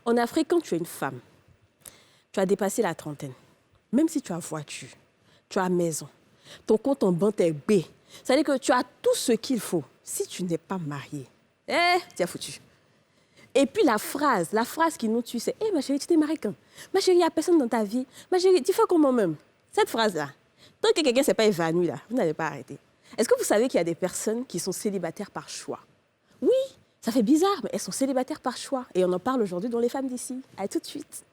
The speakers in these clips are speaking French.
En Afrique, quand tu es une femme, tu as dépassé la trentaine. Même si tu as voiture, tu as maison, ton compte en banque est B. Ça veut dire que tu as tout ce qu'il faut. Si tu n'es pas mariée, tu es foutu. Et puis la phrase qui nous tue, c'est « Hé, ma chérie, tu t'es mariée quand? Ma chérie, il n'y a personne dans ta vie. Ma chérie, tu fais comment même ?» Cette phrase-là, tant que quelqu'un ne s'est pas évanoui, là, vous n'allez pas arrêter. Est-ce que vous savez qu'il y a des personnes qui sont célibataires par choix? Oui, ça fait bizarre, mais elles sont célibataires par choix. Et on en parle aujourd'hui dans Les Femmes d'ici. À tout de suite.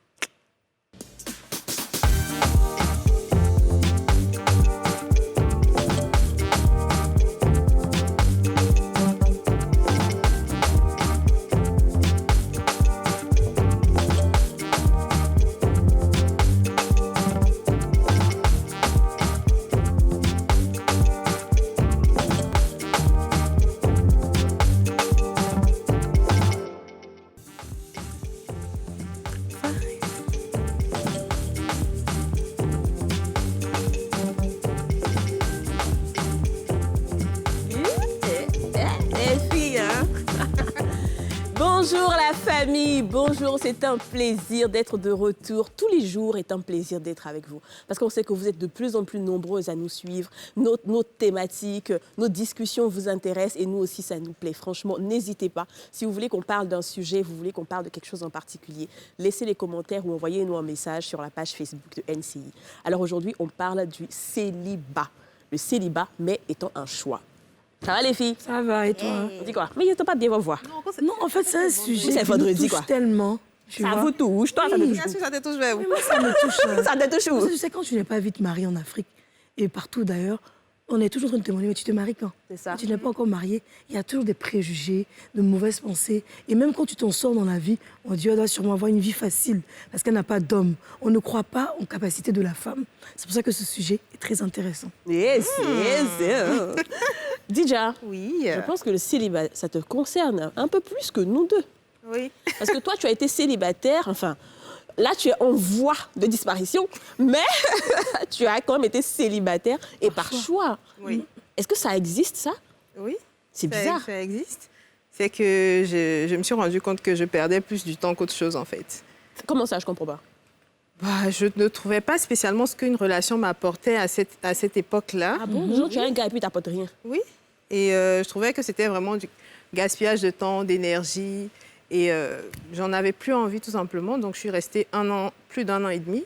Bonjour la famille, bonjour, c'est un plaisir d'être de retour. Tous les jours est un plaisir d'être avec vous. Parce qu'on sait que vous êtes de plus en plus nombreuses à nous suivre. Nos thématiques, nos discussions vous intéressent et nous aussi, ça nous plaît. Franchement, n'hésitez pas. Si vous voulez qu'on parle d'un sujet, vous voulez qu'on parle de quelque chose en particulier, laissez les commentaires ou envoyez-nous un message sur la page Facebook de NCI. Alors aujourd'hui, on parle du célibat. Le célibat, mais étant un choix. Ça va les filles? Ça va, et toi? On dit quoi? Mais ils t'ont pas bien voir. Non, en fait, c'est un sujet c'est qui vendredi, me touche quoi. tellement. Ça vous touche? Toi, ça te touche? Bien sûr, ça te touche vers où? Oui, moi, ça me touche. Ça te touche où? Parce que tu sais, quand tu n'es pas vite mariée en Afrique, et partout d'ailleurs, on est toujours en train de te demander, mais tu te maries quand? C'est ça. Quand tu n'es pas encore mariée, il y a toujours des préjugés, de mauvaises pensées. Et même quand tu t'en sors dans la vie, on dit, elle doit sûrement avoir une vie facile, parce qu'elle n'a pas d'homme. On ne croit pas en capacité de la femme. C'est pour ça que ce sujet est très intéressant. Yes, yes. Dija, Oui. je pense que le célibat, ça te concerne un peu plus que nous deux. Oui. Parce que toi, tu as été célibataire, enfin, là, tu es en voie de disparition, mais tu as quand même été célibataire et par choix. Oui. Est-ce que ça existe, ça? Oui. C'est bizarre. Ça existe. C'est que je me suis rendu compte que je perdais plus du temps qu'autre chose, en fait. Comment ça, je comprends pas? Bah, je ne trouvais pas spécialement ce qu'une relation m'apportait à cette époque-là. Ah bon? Genre, tu as un gars et puis tu n'apportes rien. Oui. Et je trouvais que c'était vraiment du gaspillage de temps, d'énergie. Et j'en avais plus envie, tout simplement. Donc, je suis restée plus d'un an et demi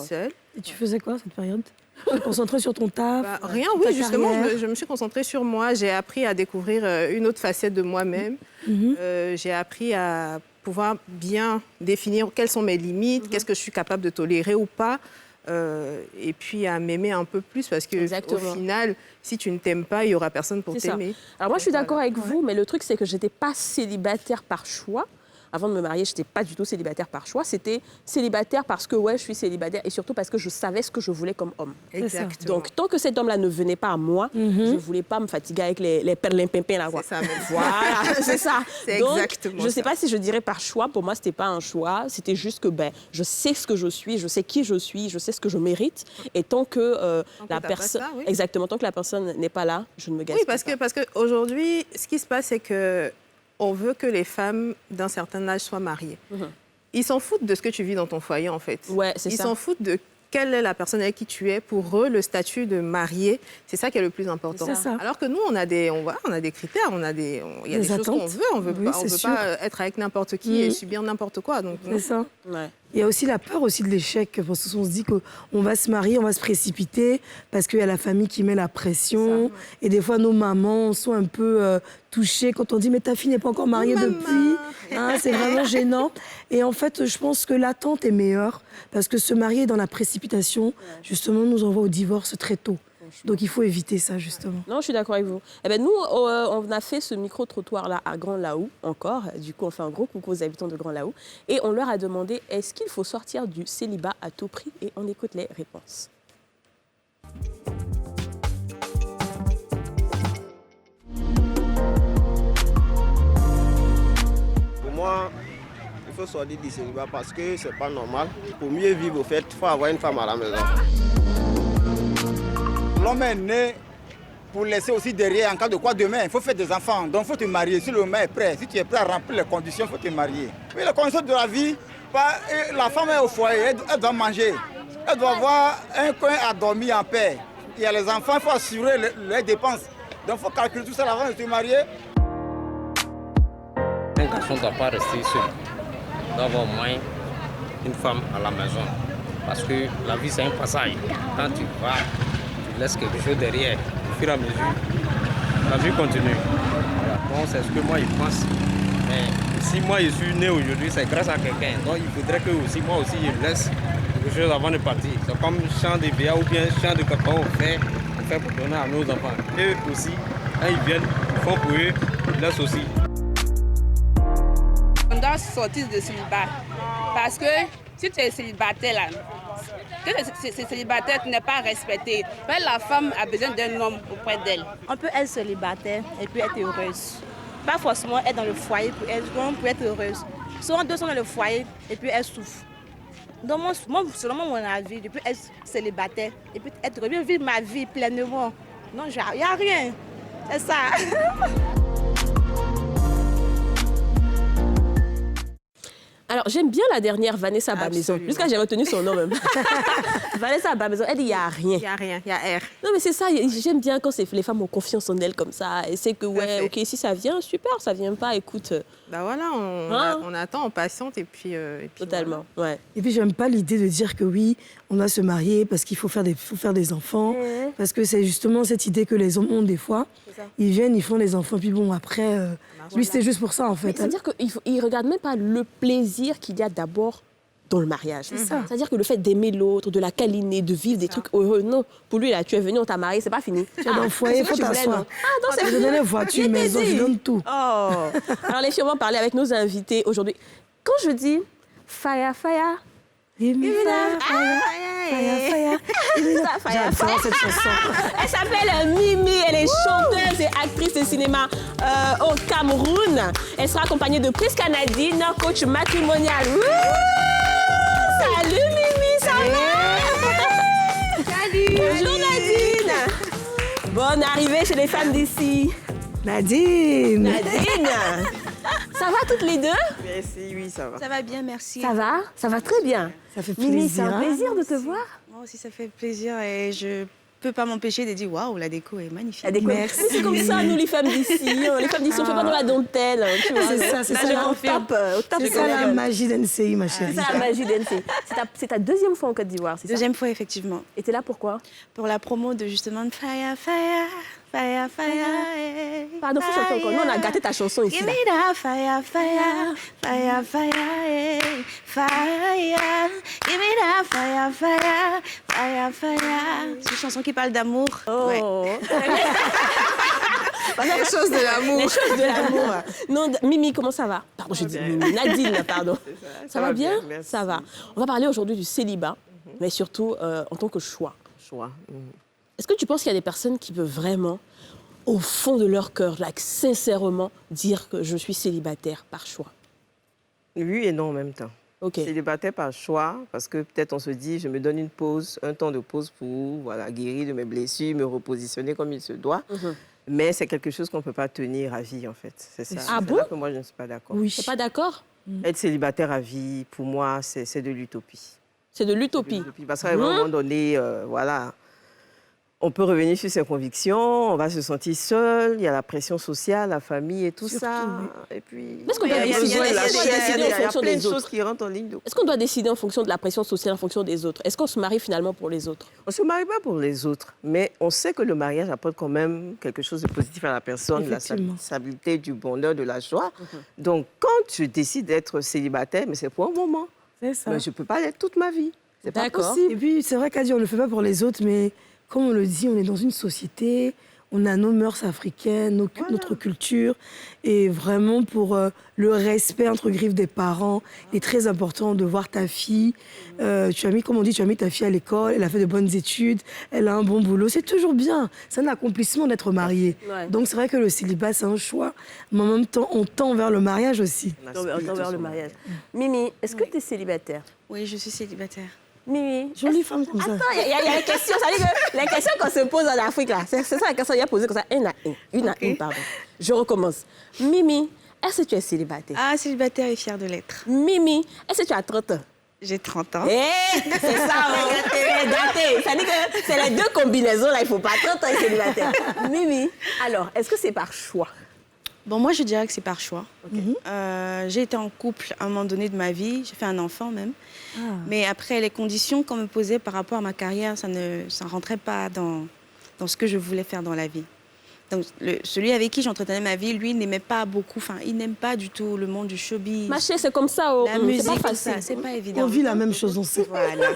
seule. Et tu faisais quoi cette période? Tu te concentrais sur ton taf? Rien, ta oui, justement, carrière? je me suis concentrée sur moi. J'ai appris à découvrir une autre facette de moi-même. J'ai appris à pouvoir bien définir quelles sont mes limites, qu'est-ce que je suis capable de tolérer ou pas. Et puis à m'aimer un peu plus, parce que au final, si tu ne t'aimes pas, il n'y aura personne pour t'aimer. Alors moi, je suis d'accord avec vous, mais le truc, c'est que je n'étais pas célibataire par choix. Avant de me marier, je n'étais pas du tout célibataire par choix. C'était célibataire parce que, ouais, je suis célibataire et surtout parce que je savais ce que je voulais comme homme. Exactement. Donc, tant que cet homme-là ne venait pas à moi, je ne voulais pas me fatiguer avec les perlimpinpins là. C'est ça, même. Voilà, c'est ça. C'est Donc, exactement je ne sais ça. pas si je dirais par choix. Pour moi, ce n'était pas un choix. C'était juste que je sais ce que je suis, je sais qui je suis, je sais ce que je mérite. Et tant que la personne... oui. Exactement, tant que la personne n'est pas là, je ne me gaspille pas. Oui, parce qu'aujourd'hui, ce qui se passe, c'est que on veut que les femmes d'un certain âge soient mariées. Ils s'en foutent de ce que tu vis dans ton foyer, en fait. Ouais, c'est ça. Ils s'en foutent de quelle est la personne avec qui tu es. Pour eux, le statut de marié, c'est ça qui est le plus important. C'est ça. Alors que nous, on a des critères, il y a des choses qu'on veut. On ne veut pas être avec n'importe qui et subir n'importe quoi. Donc, C'est ça. Ouais. Il y a aussi la peur aussi de l'échec, parce qu'on se dit qu'on va se marier, on va se précipiter, parce qu'il y a la famille qui met la pression. Et des fois, nos mamans sont un peu touchées quand on dit « mais ta fille n'est pas encore mariée depuis ». C'est vraiment gênant. Et en fait, je pense que l'attente est meilleure, parce que se marier dans la précipitation, justement, nous envoie au divorce très tôt. Donc il faut éviter ça, justement. Non, je suis d'accord avec vous. Eh ben, nous, on a fait ce micro-trottoir-là à Grand Laou, encore. Du coup, on fait un gros coucou aux habitants de Grand Laou. Et on leur a demandé, est-ce qu'il faut sortir du célibat à tout prix? Et on écoute les réponses. Pour moi, il faut sortir du célibat parce que c'est pas normal. Pour mieux vivre, au fait, il faut avoir une femme à la maison. L'homme est né pour laisser aussi derrière, en cas de quoi demain, il faut faire des enfants. Donc il faut te marier. Si le homme est prêt, si tu es prêt à remplir les conditions, il faut te marier. Oui, les conditions de la vie, La femme est au foyer, elle doit manger. Elle doit avoir un coin à dormir en paix. Il y a les enfants, il faut assurer les dépenses. Donc il faut calculer tout ça avant de se marier. Un garçon ne doit pas rester seul. Il doit avoir au moins une femme à la maison. Parce que la vie, c'est un passage. Quand tu vas, tu laisses quelque chose derrière. Au fur et à mesure, la vie continue. Voilà. Donc, c'est ce que moi, je pense. Mais si moi, je suis né aujourd'hui, c'est grâce à quelqu'un. Donc, il faudrait que aussi, moi aussi, je laisse quelque chose avant de partir. C'est comme champ de béa ou bien champ de cacao, on fait pour donner à nos enfants. Eux aussi, quand ils viennent, ils font pour eux, ils laissent aussi. On doit sortir de célibat. Parce que si tu es célibataire, là, que ce célibataire, tu n'es pas respecté. La femme a besoin d'un homme auprès d'elle. On peut être célibataire et puis être heureuse. Pas forcément être dans le foyer pour être heureuse. Souvent, deux sont dans le foyer et puis elles souffrent. Donc, moi, selon mon avis, je peux être célibataire et puis être heureuse, vivre ma vie pleinement. Non, il n'y a rien. C'est ça. Alors, j'aime bien la dernière Vanessa Bamaison. Jusqu'à j'ai retenu son nom même. Vanessa Bamaison, elle dit il n'y a rien. Il n'y a rien, il y a R. Non, mais c'est ça. J'aime bien quand les femmes ont confiance en elles comme ça. Et c'est que, ouais, ok, si ça vient, super. Ça vient pas, écoute. Ben voilà, on attend, on patiente et puis totalement, voilà. ouais. Et puis, j'aime pas l'idée de dire que oui, on doit se marier parce qu'il faut faire des enfants. Parce que c'est justement cette idée que les hommes ont des fois. Ils viennent, ils font des enfants, puis bon, après, lui, c'était juste pour ça, en fait. C'est-à-dire qu'ils ne regardent même pas le plaisir qu'il y a d'abord dans le mariage. C'est ça. C'est-à-dire que le fait d'aimer l'autre, de la câliner, de vivre des trucs heureux, non. Pour lui, là, tu es venu, on t'a marié, c'est pas fini. Tu es dans le foyer, il faut t'asseoir. Ah, non, c'est je donne les voitures, maison, je donne tout. Oh. Alors, les filles, on va parler avec nos invités aujourd'hui. Quand je dis faya, faya, J'adore cette chanson. Elle s'appelle Mimi, elle est chanteuse et actrice de cinéma au Cameroun. Elle sera accompagnée de Priska Nadine, coach matrimonial. Salut Mimi, ça va? Salut. Bonjour Nadine. Bonne arrivée chez les femmes d'ici. Nadine. Ça va toutes les deux? Merci, oui, ça va. Ça va bien, merci. Ça va très bien. Ça fait plaisir. Mimi, c'est un plaisir de te voir. Moi aussi, ça fait plaisir et je peux pas m'empêcher de dire waouh, la déco est magnifique. Merci. C'est comme ça, nous, les femmes d'ici. Les femmes d'ici, on ne fait pas dans la dentelle. Tu vois, c'est ça. C'est ça la magie d'NCI, ma chérie. C'est ça la magie d'NCI. C'est ta deuxième fois en Côte d'Ivoire, c'est ça? Deuxième fois, effectivement. Et t'es là pourquoi? Pour la promo de justement Faya, Faya, Faya, Faya. Pardon, faut chanter encore. Nous, on a gâté ta chanson ici. Give me that fire, fire, fire, fire, fire. Give me that fire, fire, fire, fire. C'est une chanson qui parle d'amour. Oh. Ouais. Les choses de l'amour. Les choses de l'amour. Non, Mimi, comment ça va? Pardon, je dis Mimi. Nadine, pardon. Ça va bien? Ça va. On va parler aujourd'hui du célibat, mais surtout en tant que choix. Est-ce que tu penses qu'il y a des personnes qui peuvent vraiment, au fond de leur cœur, sincèrement, dire que je suis célibataire par choix? Oui et non en même temps. Okay. Célibataire par choix, parce que peut-être on se dit, je me donne une pause, un temps de pause pour guérir de mes blessures, me repositionner comme il se doit. Mais c'est quelque chose qu'on ne peut pas tenir à vie, en fait. C'est ça. Ah bon? Là que moi, je ne suis pas d'accord. Oui. Tu n'es pas d'accord? Être célibataire à vie, pour moi, c'est de l'utopie. C'est de l'utopie. Parce qu'à un moment donné, on peut revenir sur ses convictions, on va se sentir seul, il y a la pression sociale, la famille et tout ça. Et puis, est-ce qu'on doit décider en fonction des autres? Qui rentrent en ligne de... Est-ce qu'on doit décider en fonction de la pression sociale, en fonction des autres? Est-ce qu'on se marie finalement pour les autres? On ne se marie pas pour les autres, mais on sait que le mariage apporte quand même quelque chose de positif à la personne, la stabilité, du bonheur, de la joie. Donc, quand je décide d'être célibataire, mais c'est pour un moment. C'est ça. Mais je ne peux pas l'être toute ma vie. C'est pas possible. Et puis, c'est vrai qu'à dire, on ne le fait pas pour les autres, mais comme on le dit, on est dans une société, on a nos mœurs africaines, notre culture. Et vraiment, pour le respect entre griffes des parents, il est très important de voir ta fille. Tu as mis ta fille à l'école, elle a fait de bonnes études, elle a un bon boulot. C'est toujours bien. C'est un accomplissement d'être mariée. Ouais. Donc, c'est vrai que le célibat, c'est un choix. Mais en même temps, on tend vers le mariage aussi. On tend vers le mariage. Mimi, est-ce que tu es célibataire? Oui, je suis célibataire. Mimi. Jolie femme comme ça. Attends, il y a une question. Ça veut dire que les questions qu'on se pose en Afrique, là, c'est ça la question qu'il y a posée comme ça. Une à une, pardon. Je recommence. Mimi, est-ce que tu es célibataire? Ah, célibataire et fière de l'être. Mimi, est-ce que tu as 30 ans? J'ai 30 ans. C'est ça, c'est gâté. Ça dit que c'est les deux combinaisons, là, il ne faut pas 30 ans et célibataire. Mimi, alors, est-ce que c'est par choix? Bon, moi, je dirais que c'est par choix. J'ai été en couple à un moment donné de ma vie. J'ai fait un enfant même. Mais après, les conditions qu'on me posait par rapport à ma carrière, ça ne rentrait pas dans ce que je voulais faire dans la vie. Donc, celui avec qui j'entretenais ma vie, lui, n'aimait pas beaucoup, il n'aime pas du tout le monde du showbiz. Ma chérie, c'est comme ça. La musique, c'est pas facile. C'est pas évident. On vit la même chose, on sait. Voilà.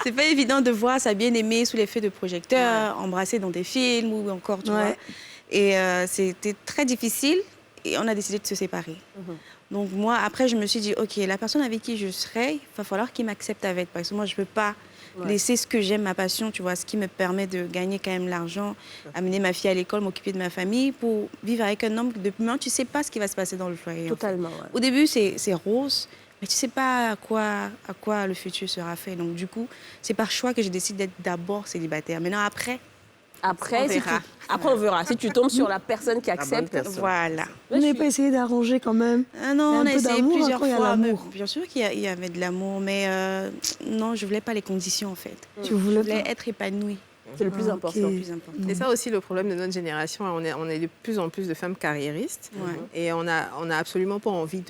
C'est pas évident de voir sa bien-aimée sous l'effet de projecteurs, embrassée dans des films ou encore, tu vois. Et c'était très difficile et on a décidé de se séparer. Donc moi, après, je me suis dit, OK, la personne avec qui je serai, il va falloir qu'il m'accepte avec. Parce que moi, je ne peux pas laisser ce que j'aime, ma passion, tu vois, ce qui me permet de gagner quand même l'argent, amener ma fille à l'école, m'occuper de ma famille, pour vivre avec un homme. Depuis maintenant, tu ne sais pas ce qui va se passer dans le foyer. Totalement. Au début, c'est rose, mais tu ne sais pas à quoi le futur sera fait. Donc du coup, c'est par choix que j'ai décidé d'être d'abord célibataire. Maintenant, après, on verra. Si tu tombes sur la personne qui accepte, voilà. Vous n'avez pas essayé d'arranger quand même? Ah non, on a essayé plusieurs fois. Bien sûr qu'il y avait de l'amour, mais non, je ne voulais pas les conditions en fait. Tu je voulais voulais être épanouie. C'est le plus important. C'est ça aussi le problème de notre génération. On est de plus en plus de femmes carriéristes. Et on a absolument pas envie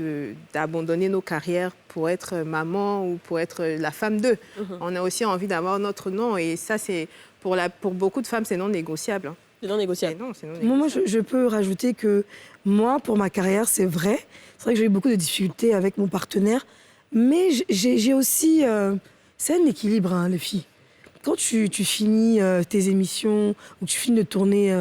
d'abandonner nos carrières pour être maman ou pour être la femme d'eux. On a aussi envie d'avoir notre nom. Et ça, c'est pour beaucoup de femmes, c'est non négociable. C'est non négociable. Moi, je peux rajouter que moi, pour ma carrière, c'est vrai. C'est vrai que j'ai eu beaucoup de difficultés avec mon partenaire. Mais j'ai aussi... c'est un équilibre, hein, les filles. Quand tu finis tes émissions ou tu finis de tourner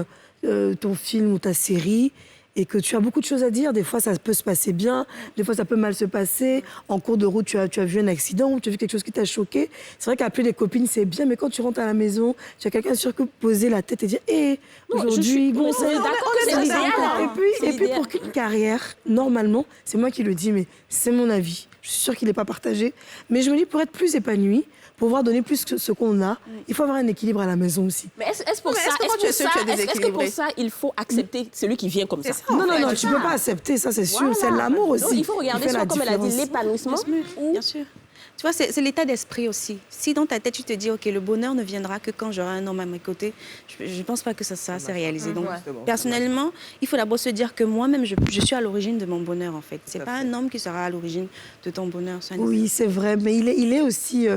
ton film ou ta série et que tu as beaucoup de choses à dire, des fois ça peut se passer bien, des fois ça peut mal se passer. En cours de route, tu as vu un accident ou tu as vu quelque chose qui t'a choqué. C'est vrai qu'appeler des copines, c'est bien, mais quand tu rentres à la maison, tu as quelqu'un sur qui poser la tête et dire hé, aujourd'hui, bon, c'est d'accord, c'est l'idéal. Et puis pour qu'une carrière, normalement, c'est moi qui le dis, mais c'est mon avis. Je suis sûre qu'il n'est pas partagé. Mais je me dis, pour être plus épanouie, pour pouvoir donner plus que ce qu'on a, il faut avoir un équilibre à la maison aussi. Mais est-ce pour que pour ça, il faut accepter celui qui vient comme ça? Non, tu ne peux pas accepter, ça c'est sûr. C'est l'amour aussi. Donc, il faut regarder soit, comme elle a dit, l'épanouissement. Bien sûr. Tu vois, c'est l'état d'esprit aussi. Si dans ta tête, tu te dis, OK, le bonheur ne viendra que quand j'aurai un homme à mes côtés, je ne pense pas que ça s'est réalisé. Donc, personnellement, il faut d'abord se dire que moi-même, je suis à l'origine de mon bonheur, en fait. Ce n'est pas un homme qui sera à l'origine de ton bonheur. Oui, c'est vrai, mais il est aussi...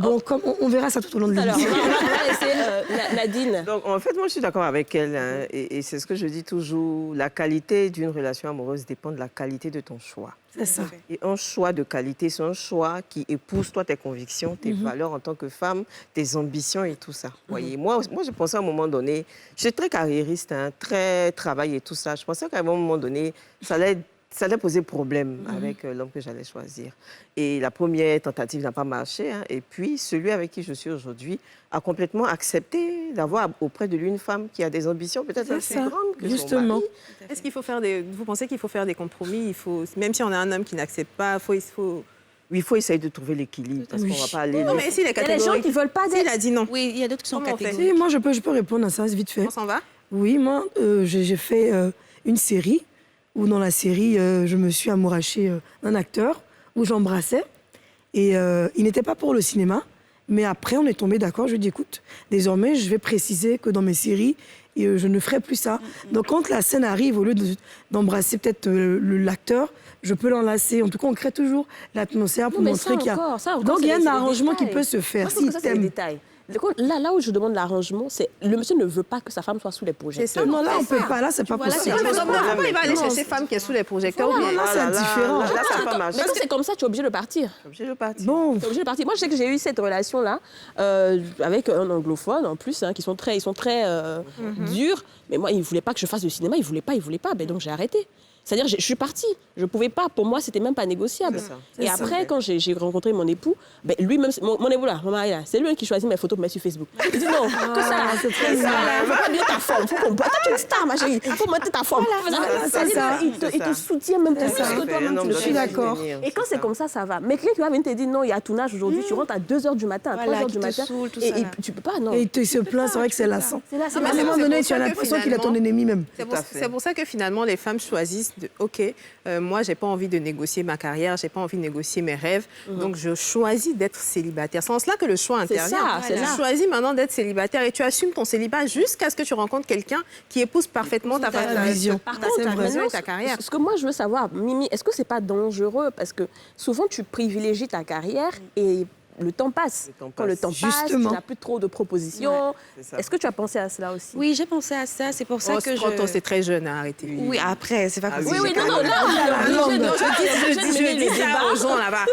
bon, comme on verra ça tout au long de l'émission. Alors, on va laisser Nadine. Donc, en fait, moi, je suis d'accord avec elle. Hein, et c'est ce que je dis toujours. La qualité d'une relation amoureuse dépend de la qualité de ton choix. C'est ça. Et un choix de qualité, c'est un choix qui épouse toi tes convictions, tes valeurs en tant que femme, tes ambitions et tout ça. Voyez, moi, je pensais à un moment donné, j'étais très carriériste, hein, très travail et tout ça. Je pensais qu'à un moment donné, ça allait poser problème avec l'homme que j'allais choisir. Et la première tentative n'a pas marché. Hein, et puis, celui avec qui je suis aujourd'hui a complètement accepté d'avoir auprès de lui une femme qui a des ambitions peut-être un peu plus grandes que son mari. Est-ce qu'il faut vous pensez qu'il faut faire des compromis? Même si on a un homme qui n'accepte pas, Oui, il faut essayer de trouver l'équilibre parce qu'on ne va pas aller... Non, mais si les catégoriques... Il y a des gens qui ne veulent pas dire... Il a dit non. Oui, il y a d'autres qui sont catégoriques. Si, moi, je peux répondre à ça vite fait. On s'en va? Oui, moi, j'ai fait une série où dans la série, je me suis amourachée d'un acteur où j'embrassais. Et il n'était pas pour le cinéma. Mais après, on est tombé d'accord. Je lui ai dit, écoute, désormais, je vais préciser que dans mes séries, je ne ferai plus ça. Donc, quand la scène arrive, au lieu d'embrasser peut-être l'acteur, je peux l'enlacer. En tout cas, on crée toujours l'atmosphère pour montrer qu'il y a... Donc, il y a un arrangement qui peut se faire. Si ça, c'est les détails. Là où je demande l'arrangement, c'est le monsieur ne veut pas que sa femme soit sous les projecteurs. Non, là, on ne peut pas. Là, c'est pas possible. Pourquoi il va aller chercher femme qui est sous les projecteurs? Non, là, c'est différent. Là, ça n'a pas marché. Mais quand c'est comme ça, tu es obligé de partir. Bon. Tu es obligé de partir. Moi, je sais que j'ai eu cette relation-là avec un anglophone, en plus, hein, ils sont très durs. Mais moi, il ne voulait pas que je fasse du cinéma. Il ne voulait pas. Ben, donc, j'ai arrêté. C'est-à-dire, je suis partie. Je ne pouvais pas. Pour moi, c'était même pas négociable. Et après, quand j'ai rencontré mon époux, ben, lui-même, mon époux là, mon mari là, c'est lui qui choisit mes photos pour mettre sur Facebook. Il dit non, que ça, c'est très ça. Il faut pas bien ta forme. Faut qu'on... Toi, tu es une star, ma chérie. Il faut monter ta forme. C'est ça. Il te soutient même plus que toi-même. Je suis d'accord. Et quand c'est comme ça, ça va. Mais quelqu'un qui va venir te dire non, il y a ton âge aujourd'hui, tu rentres à 2h du matin, à 3h du matin. Et tu peux pas, non. Et il se plaint, c'est vrai que c'est lassant. À un moment donné, tu as l'impression qu'il est ton ennemi même. C'est pour ça que finalement, les femmes choisissent Moi, j'ai pas envie de négocier ma carrière, j'ai pas envie de négocier mes rêves, donc je choisis d'être célibataire. C'est en cela que le choix intervient. C'est ça. Tu choisis maintenant d'être célibataire et tu assumes ton célibat jusqu'à ce que tu rencontres quelqu'un qui épouse parfaitement ta vision. Par contre, ta vision et ta ce carrière. que moi je veux savoir, Mimi, est-ce que c'est pas dangereux parce que souvent tu privilégies ta carrière et le temps passe. Quand le temps passe, tu n'as plus trop de propositions. Ouais, est-ce que tu as pensé à cela aussi? Oui, j'ai pensé à ça. C'est pour ça que quand c'est très jeune à arrêter. Oui, après, c'est pas possible. Oui, non, je dis ça aux gens là-bas.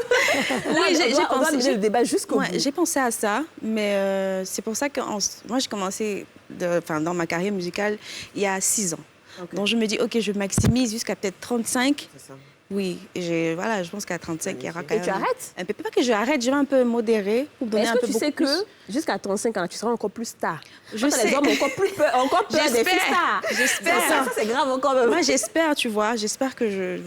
Oui, on va mener le débat jusqu'au bout. J'ai pensé à ça, mais c'est pour ça que moi, j'ai commencé dans ma carrière musicale il y a 6 ans. Okay. Donc, je me dis, OK, je maximise jusqu'à peut-être 35. C'est ça. Oui, je pense qu'à 35, il y aura quand même... Et tu arrêtes? Un peu, pas que je arrête, je vais un peu modérer pour donner un peu beaucoup plus. Est-ce que tu sais que jusqu'à 35 ans, tu seras encore plus star? Je sais. Les hommes ont encore peur des filles stars. J'espère. Ça, c'est grave encore même. Moi, j'espère, tu vois. J'espère que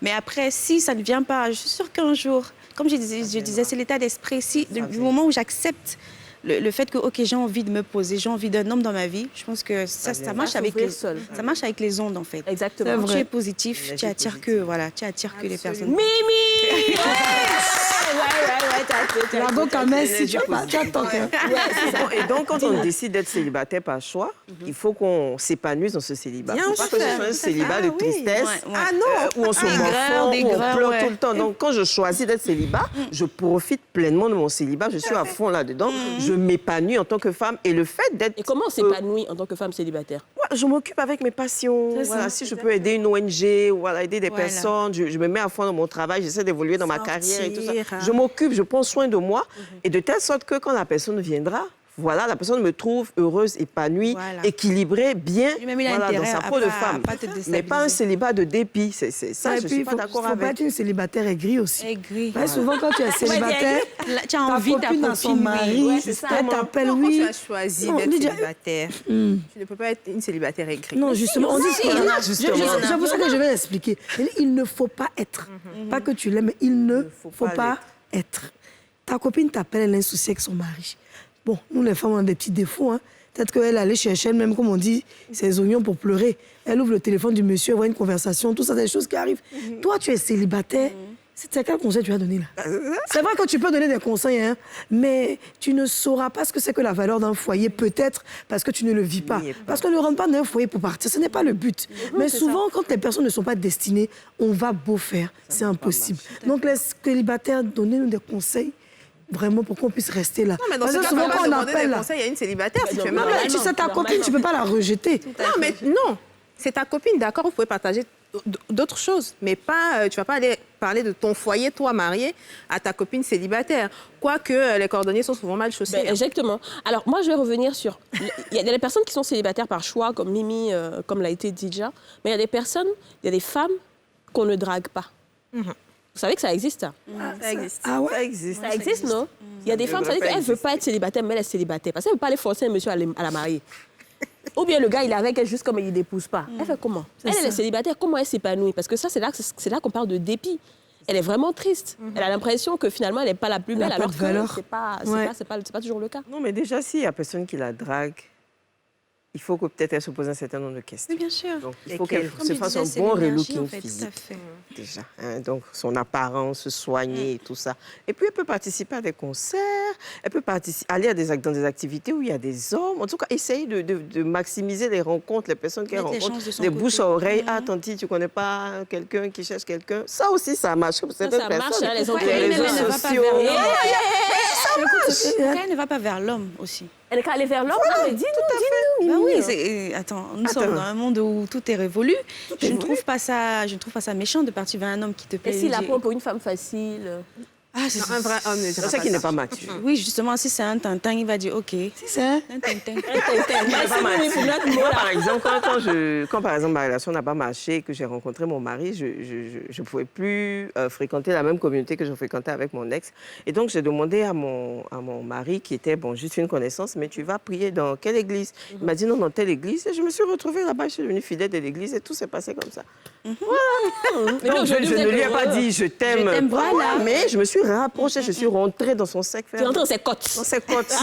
Mais après, si ça ne vient pas, je suis sûre qu'un jour, comme je disais, c'est l'état d'esprit. Du moment où j'accepte le fait que, OK, j'ai envie de me poser, j'ai envie d'un homme dans ma vie, je pense que ça marche avec les ondes, en fait. Exactement. Quand tu es positif, tu attires que les personnes. Mimi! Et donc, quand on décide d'être célibataire par choix, il faut qu'on s'épanouisse dans ce célibat. Il ne faut pas que ce soit un célibat de tristesse, où on se morfond, où on pleure tout le temps. Donc, quand je choisis d'être célibat, je profite pleinement de mon célibat, je suis à fond là-dedans, je m'épanouis en tant que femme. Et le fait d'être... Et comment on s'épanouit en tant que femme célibataire? Je m'occupe avec mes passions. Voilà, si je peux aider une ONG, aider des personnes, je me mets à fond dans mon travail, j'essaie d'évoluer dans ma carrière et tout ça. Je m'occupe, je prends soin de moi, et de telle sorte que quand la personne viendra, la personne me trouve heureuse, épanouie, équilibrée, bien dans sa peau de femme. Mais pas un célibat de dépit. C'est ça, je ne suis pas d'accord avec. Il ne faut pas être une célibataire aigrie aussi. Aigrie. Souvent, quand tu es célibataire, tu as envie dans son mari, elle t'appelle, oui. Quand tu as choisi d'être célibataire, tu ne peux pas être une célibataire aigrie. Non, justement. On dit c'est pour ça que je vais l'expliquer. Il ne faut pas être. Pas que tu l'aimes, mais il ne faut pas être. Ta copine t'appelle, elle a un souci avec son mari. Bon, nous, les femmes, on a des petits défauts. Peut-être qu'elle allait chercher elle-même, comme on dit, ses oignons pour pleurer. Elle ouvre le téléphone du monsieur, elle voit une conversation, tout ça, c'est des choses qui arrivent. Toi, tu es célibataire. C'est quel conseil tu vas donner là? C'est vrai que tu peux donner des conseils, mais tu ne sauras pas ce que c'est que la valeur d'un foyer, peut-être parce que tu ne le vis pas. Parce qu'on ne rentre pas dans un foyer pour partir, ce n'est pas le but. Mais souvent, quand les personnes ne sont pas destinées, on va beau faire, c'est impossible. Donc les célibataires, donnez-nous des conseils. Vraiment, pour qu'on puisse rester là. Non, mais dans ce cas, souvent, quand on appelle des conseils, il y a une célibataire, si tu es mariée. Tu sais, ta copine, tu ne peux pas la rejeter. Non, c'est ta copine, d'accord, vous pouvez partager d'autres choses, mais pas, tu ne vas pas aller parler de ton foyer, toi, marié, à ta copine célibataire. Quoique les cordonniers sont souvent mal chaussés. Exactement. Alors, moi, je vais revenir sur... Il y a des personnes qui sont célibataires par choix, comme Mimi, comme l'a été dit déjà, mais il y a des personnes, il y a des femmes qu'on ne drague pas. Vous savez que ça existe, ça? Ça existe. Ah ouais? Ça existe. Ça existe, non? Il y a des femmes, ça veut dire qu'elle ne veut pas être célibataire, mais elle est célibataire. Parce qu'elle ne veut pas aller forcer un monsieur à la marier. Ou bien le gars, il est avec elle juste comme il ne l'épouse pas. Elle fait comment? Elle est célibataire, comment elle s'épanouit? Parce que ça, c'est là qu'on parle de dépit. Elle est vraiment triste. Elle a l'impression que finalement, elle n'est pas la plus belle, alors que ce n'est pas toujours le cas. Non, mais déjà, s'il n'y a personne qui la drague, il faut que peut-être elle se pose un certain nombre de questions. Oui, bien sûr. Donc, il faut qu'elle se fasse un bon relooking physique. Déjà. Donc, son apparence, se soigner et tout ça. Et puis, elle peut participer à des concerts, elle peut aller dans des activités où il y a des hommes. En tout cas, essayer de maximiser les rencontres, les personnes qu'elle rencontre, des bouches à oreilles. Ah, tanti, tu ne connais pas quelqu'un qui cherche quelqu'un. Ça aussi, ça marche pour certaines personnes. Ça marche, les réseaux sociaux. Elle ne va pas vers l'homme aussi. Elle est allée vers l'homme? Dis-nous. Oui, attends, nous sommes dans un monde où tout est révolu. Je ne trouve pas ça méchant de partir vers un homme qui te plaît. Et s'il la prend pour une femme facile? C'est un vrai homme. C'est ça qui n'est pas mature. Oui, justement, si c'est un tintin, il va dire OK. C'est ça. Un tintin. Moi, par exemple, quand par exemple ma relation n'a pas marché et que j'ai rencontré mon mari, je ne pouvais plus fréquenter la même communauté que je fréquentais avec mon ex. Et donc, j'ai demandé à mon mari, qui était juste une connaissance, mais tu vas prier dans quelle église? Il m'a dit non, dans telle église. Et je me suis retrouvée là-bas, je suis devenue fidèle de l'église et tout s'est passé comme ça. Voilà. Donc, je ne lui ai pas dit je t'aime, voilà. Mais je me suis suis rapprochée, je suis rentrée dans son cercle. Tu es rentrée dans ses côtes. Dans ses côtes.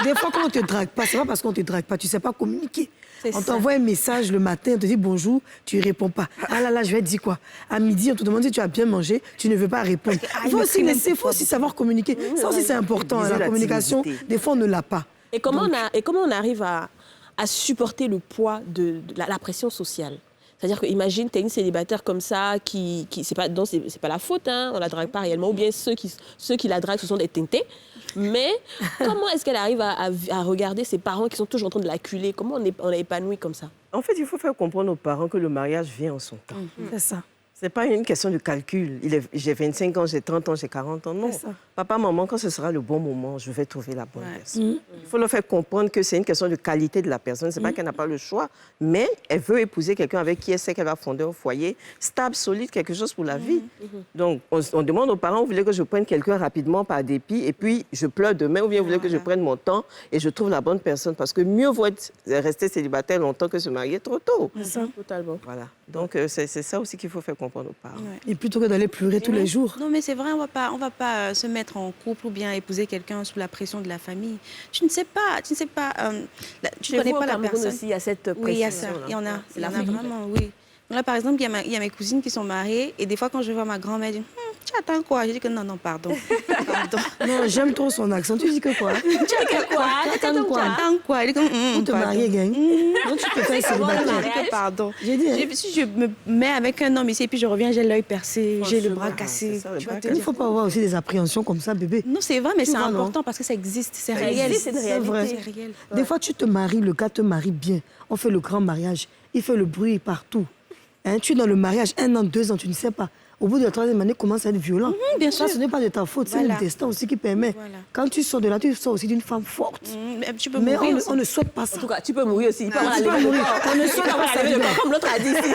Des fois, quand on ne te drague pas, c'est pas parce qu'on ne te drague pas, tu ne sais pas communiquer. On t'envoie un message le matin, on te dit bonjour, tu ne réponds pas. Ah là là, je vais te dire quoi? À midi, on te demande si tu as bien mangé, tu ne veux pas répondre. Il faut aussi savoir communiquer. Ça aussi, c'est important. La communication, des fois, on ne l'a pas. Et comment on arrive à supporter le poids de la pression sociale? C'est-à-dire que imagine, tu es une célibataire comme ça, c'est pas la faute, hein, on la drague pas réellement, ou bien ceux qui la draguent, ce sont des teintés. Mais comment est-ce qu'elle arrive à regarder ses parents qui sont toujours en train de l'acculer? Comment on est épanoui comme ça? En fait, il faut faire comprendre aux parents que le mariage vient en son temps. C'est ça. Ce n'est pas une question de calcul. J'ai 25 ans, j'ai 30 ans, j'ai 40 ans. Non. Papa, maman, quand ce sera le bon moment, je vais trouver la bonne personne. Il faut leur faire comprendre que c'est une question de qualité de la personne. Ce n'est pas qu'elle n'a pas le choix, mais elle veut épouser quelqu'un avec qui elle sait qu'elle va fonder un foyer stable, solide, quelque chose pour la vie. Donc, on demande aux parents, vous voulez que je prenne quelqu'un rapidement par dépit et puis je pleure demain, ou bien vous voulez que je prenne mon temps et je trouve la bonne personne? Parce que mieux vaut rester célibataire longtemps que se marier trop tôt. C'est ça, totalement. Voilà. Donc, c'est ça aussi qu'il faut faire comprendre aux parents. Et plutôt que d'aller pleurer tous les jours. Non, mais c'est vrai, on va pas se mettre en couple ou bien épouser quelqu'un sous la pression de la famille. Tu ne sais pas, tu ne connais pas la personne. Aussi, il y a cette pression. Oui, il y a ça. Il y en a vraiment, oui. Donc là, par exemple, il y a mes cousines qui sont mariées et des fois, quand je vois ma grand-mère, elle dit tu attends quoi? Je dis que non, pardon. Non, j'aime trop son accent. Tu dis que quoi? Tu attends quoi? Elle dit que pour te marier, gang. Non, tu peux faire célibataire. Pardon. J'ai dit. Si je me mets avec un homme ici et puis je reviens, j'ai l'œil percé, j'ai le bras cassé. Il ne faut pas avoir aussi des appréhensions comme ça, bébé. Non, c'est vrai, mais c'est important parce que ça existe. C'est réel. C'est vrai. Des fois, tu te maries, le gars te marie bien. On fait le grand mariage. Il fait le bruit partout. Hein, tu es dans le mariage 1 an, 2 ans, tu ne sais pas. Au bout de la 3e année, commence à être violent. Bien sûr. Ça, ce n'est pas de ta faute, c'est le destin aussi qui permet. Voilà. Quand tu sors de là, tu sors aussi d'une femme forte. Tu peux mais mourir on ne souhaite pas ça. En tout cas, tu peux mourir aussi. Tu peux mourir. On ne souhaite pas ça. Comme l'autre a dit ici.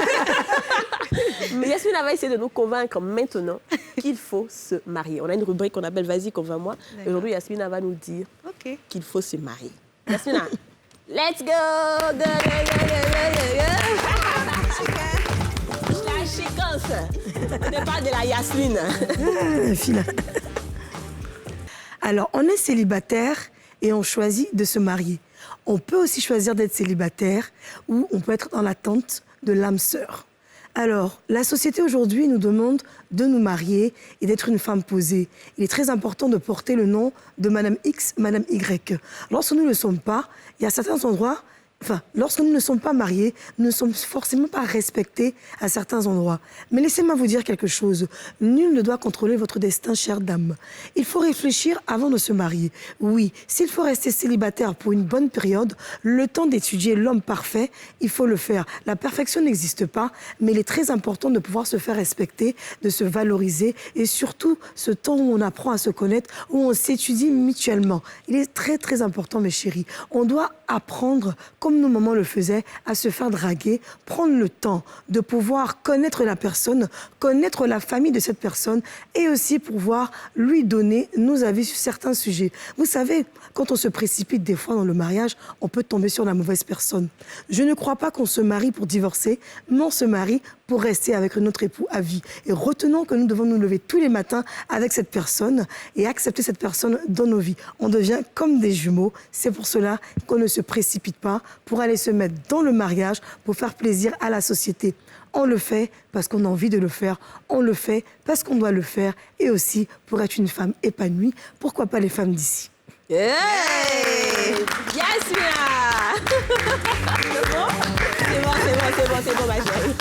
Mais Yasmine va essayer de nous convaincre maintenant qu'il faut se marier. On a une rubrique qu'on appelle Vas-y, convainc-moi. Aujourd'hui, Yasmine va nous dire qu'il faut se marier. Yasmine, let's go! La séquence. On parle de la Yasmine. Alors, on est célibataire et on choisit de se marier. On peut aussi choisir d'être célibataire ou on peut être dans l'attente de l'âme sœur. Alors, la société aujourd'hui nous demande de nous marier et d'être une femme posée. Il est très important de porter le nom de Madame X, Madame Y. Lorsque nous ne le sommes pas, il y a certains endroits... lorsque nous ne sommes pas mariés, nous ne sommes forcément pas respectés à certains endroits. Mais laissez-moi vous dire quelque chose. Nul ne doit contrôler votre destin, chère dame. Il faut réfléchir avant de se marier. Oui, s'il faut rester célibataire pour une bonne période, le temps d'étudier l'homme parfait, il faut le faire. La perfection n'existe pas, mais il est très important de pouvoir se faire respecter, de se valoriser et surtout ce temps où on apprend à se connaître, où on s'étudie mutuellement. Il est très, très important, mes chéris. On doit apprendre, comme nos mamans le faisaient, à se faire draguer, prendre le temps de pouvoir connaître la personne, connaître la famille de cette personne et aussi pouvoir lui donner nos avis sur certains sujets. Vous savez, quand on se précipite des fois dans le mariage, on peut tomber sur la mauvaise personne. Je ne crois pas qu'on se marie pour divorcer, mais on se marie pour rester avec notre époux à vie. Et retenons que nous devons nous lever tous les matins avec cette personne et accepter cette personne dans nos vies. On devient comme des jumeaux. C'est pour cela qu'on ne se précipite pas pour aller se mettre dans le mariage, pour faire plaisir à la société. On le fait parce qu'on a envie de le faire. On le fait parce qu'on doit le faire. Et aussi pour être une femme épanouie. Pourquoi pas les femmes d'ici? Hey! Yasmina! C'est bon, ma chérie.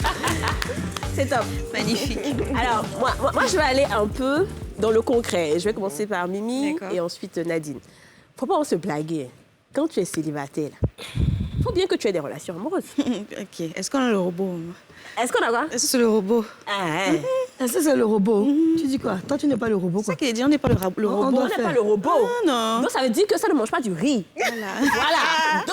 C'est top. Magnifique. Alors, moi, je vais aller un peu dans le concret. Je vais commencer par Mimi et ensuite Nadine. Faut pas se blaguer. Quand tu es célibataire, il faut bien que tu aies des relations amoureuses. Ok. Est-ce qu'on a le robot? Est-ce qu'on a quoi? Est-ce que c'est le robot? Est-ce que c'est le robot? Tu dis quoi? Toi, tu n'es pas le robot, quoi. C'est ça qui est dit, on n'est pas le robot. On n'est pas le robot. Non. Donc, ça veut dire que ça ne mange pas du riz. Voilà.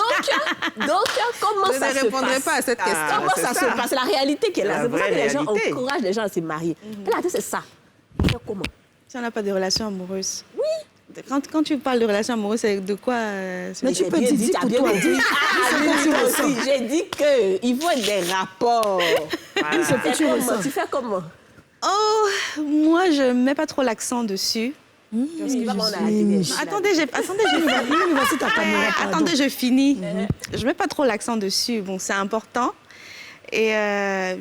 Donc, comment ça se passe? Je ne répondrai pas à cette question. Comment ça se passe? C'est la réalité qui est là. C'est pour ça que les gens encouragent les gens à se marier. Là, c'est ça. Comment? Si on n'a pas de relation amoureuse. Oui. Quand tu parles de relation amoureuse, c'est de quoi Mais tu peux dire pour toi. J'ai dit qu'il faut des rapports. C'est ce que tu ressens. Tu fais comment? Oh, moi, je ne mets pas trop l'accent dessus. Attendez, je finis. Je ne mets pas trop l'accent dessus. Bon, c'est important. Et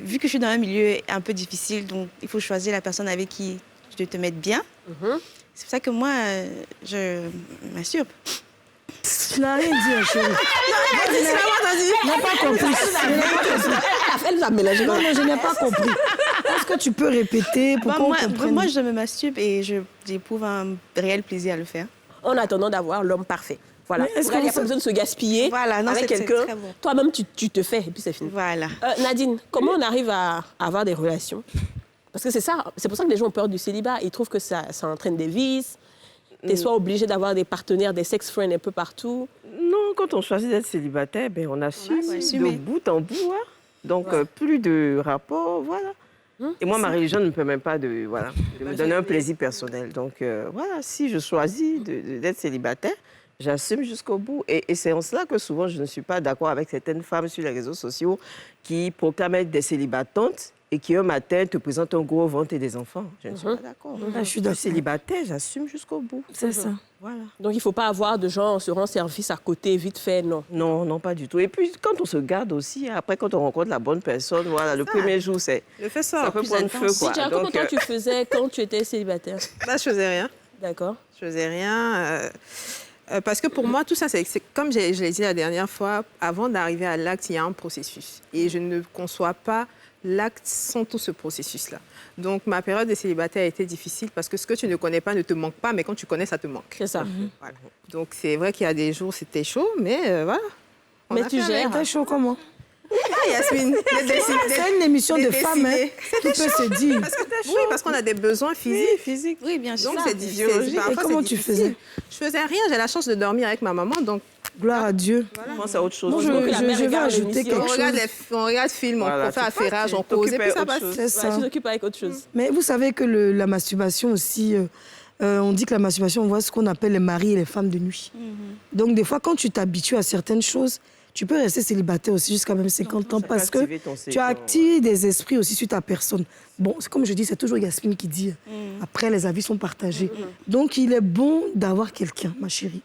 vu que je suis dans un milieu un peu difficile, donc il faut choisir la personne avec qui tu dois te mettre bien. C'est pour ça que moi, je masturbe. Tu n'as rien dit, chérie. Je n'ai pas compris. Elle nous a mélangé. Non, je n'ai pas compris. Est-ce que tu peux répéter pour qu'on comprenne? Moi, je me masturbe et j'éprouve un réel plaisir à le faire. En attendant d'avoir l'homme parfait. Voilà. Il n'y a pas besoin de se gaspiller avec quelqu'un. Bon. Toi-même, tu te fais et puis c'est fini. Voilà. Nadine, comment on arrive à avoir des relations? Parce que c'est pour ça que les gens ont peur du célibat. Ils trouvent que ça entraîne des vices. Tu es soit obligé d'avoir des partenaires, des sex friends un peu partout. Non, quand on choisit d'être célibataire, ben, on assume de bout en bout. Hein. Donc, plus de rapports, voilà. Et moi, ma religion ne me permet pas de me donner un plaisir personnel. Donc, voilà, si je choisis d'être célibataire, j'assume jusqu'au bout. Et c'est en cela que souvent, je ne suis pas d'accord avec certaines femmes sur les réseaux sociaux qui proclament être des célibatantes et qui, un matin, te présentent un gros ventre et des enfants. Je ne suis pas d'accord. Je suis célibataire, j'assume jusqu'au bout. C'est ça. Voilà. Donc, il ne faut pas avoir de gens se rend service à côté, vite fait, non? Non, non, pas du tout. Et puis, quand on se garde aussi, après, quand on rencontre la bonne personne, voilà, le premier jour, ça peut prendre feu, quoi. Comment toi, tu faisais quand tu étais célibataire? Je faisais rien. D'accord. Je faisais rien. Parce que pour moi, tout ça, c'est comme je l'ai dit la dernière fois, avant d'arriver à l'acte, il y a un processus. Et je ne conçois pas l'acte sans tout ce processus-là. Donc, ma période de célibataire a été difficile parce que ce que tu ne connais pas ne te manque pas, mais quand tu connais, ça te manque. C'est ça. Voilà. Donc, c'est vrai qu'il y a des jours, c'était chaud, mais voilà. Mais tu gères. T'es chaud comment? Ah, Yasmine, c'est une émission de femmes, hein. Tout peut se dire. Oui, parce qu'on a des besoins physiques. Oui, bien sûr. Donc, c'est difficile. Et comment tu faisais? Je faisais rien. J'ai la chance de dormir avec ma maman, donc... Gloire à Dieu. Voilà. Moi, c'est autre chose. Moi, je vais ajouter quelque chose. On regarde film, on fait affairage, on cause, et puis ça passe. C'est ça. Tu t'occupes avec autre chose. Mais vous savez que la masturbation aussi, on dit que la masturbation, on voit ce qu'on appelle les maris et les femmes de nuit. Donc, des fois, quand tu t'habitues à certaines choses, tu peux rester célibataire aussi jusqu'à même 50 ans parce que tu as activé des esprits aussi sur ta personne. Bon, c'est comme je dis, c'est toujours Yasmine qui dit. Après, les avis sont partagés. Donc, il est bon d'avoir quelqu'un, ma chérie.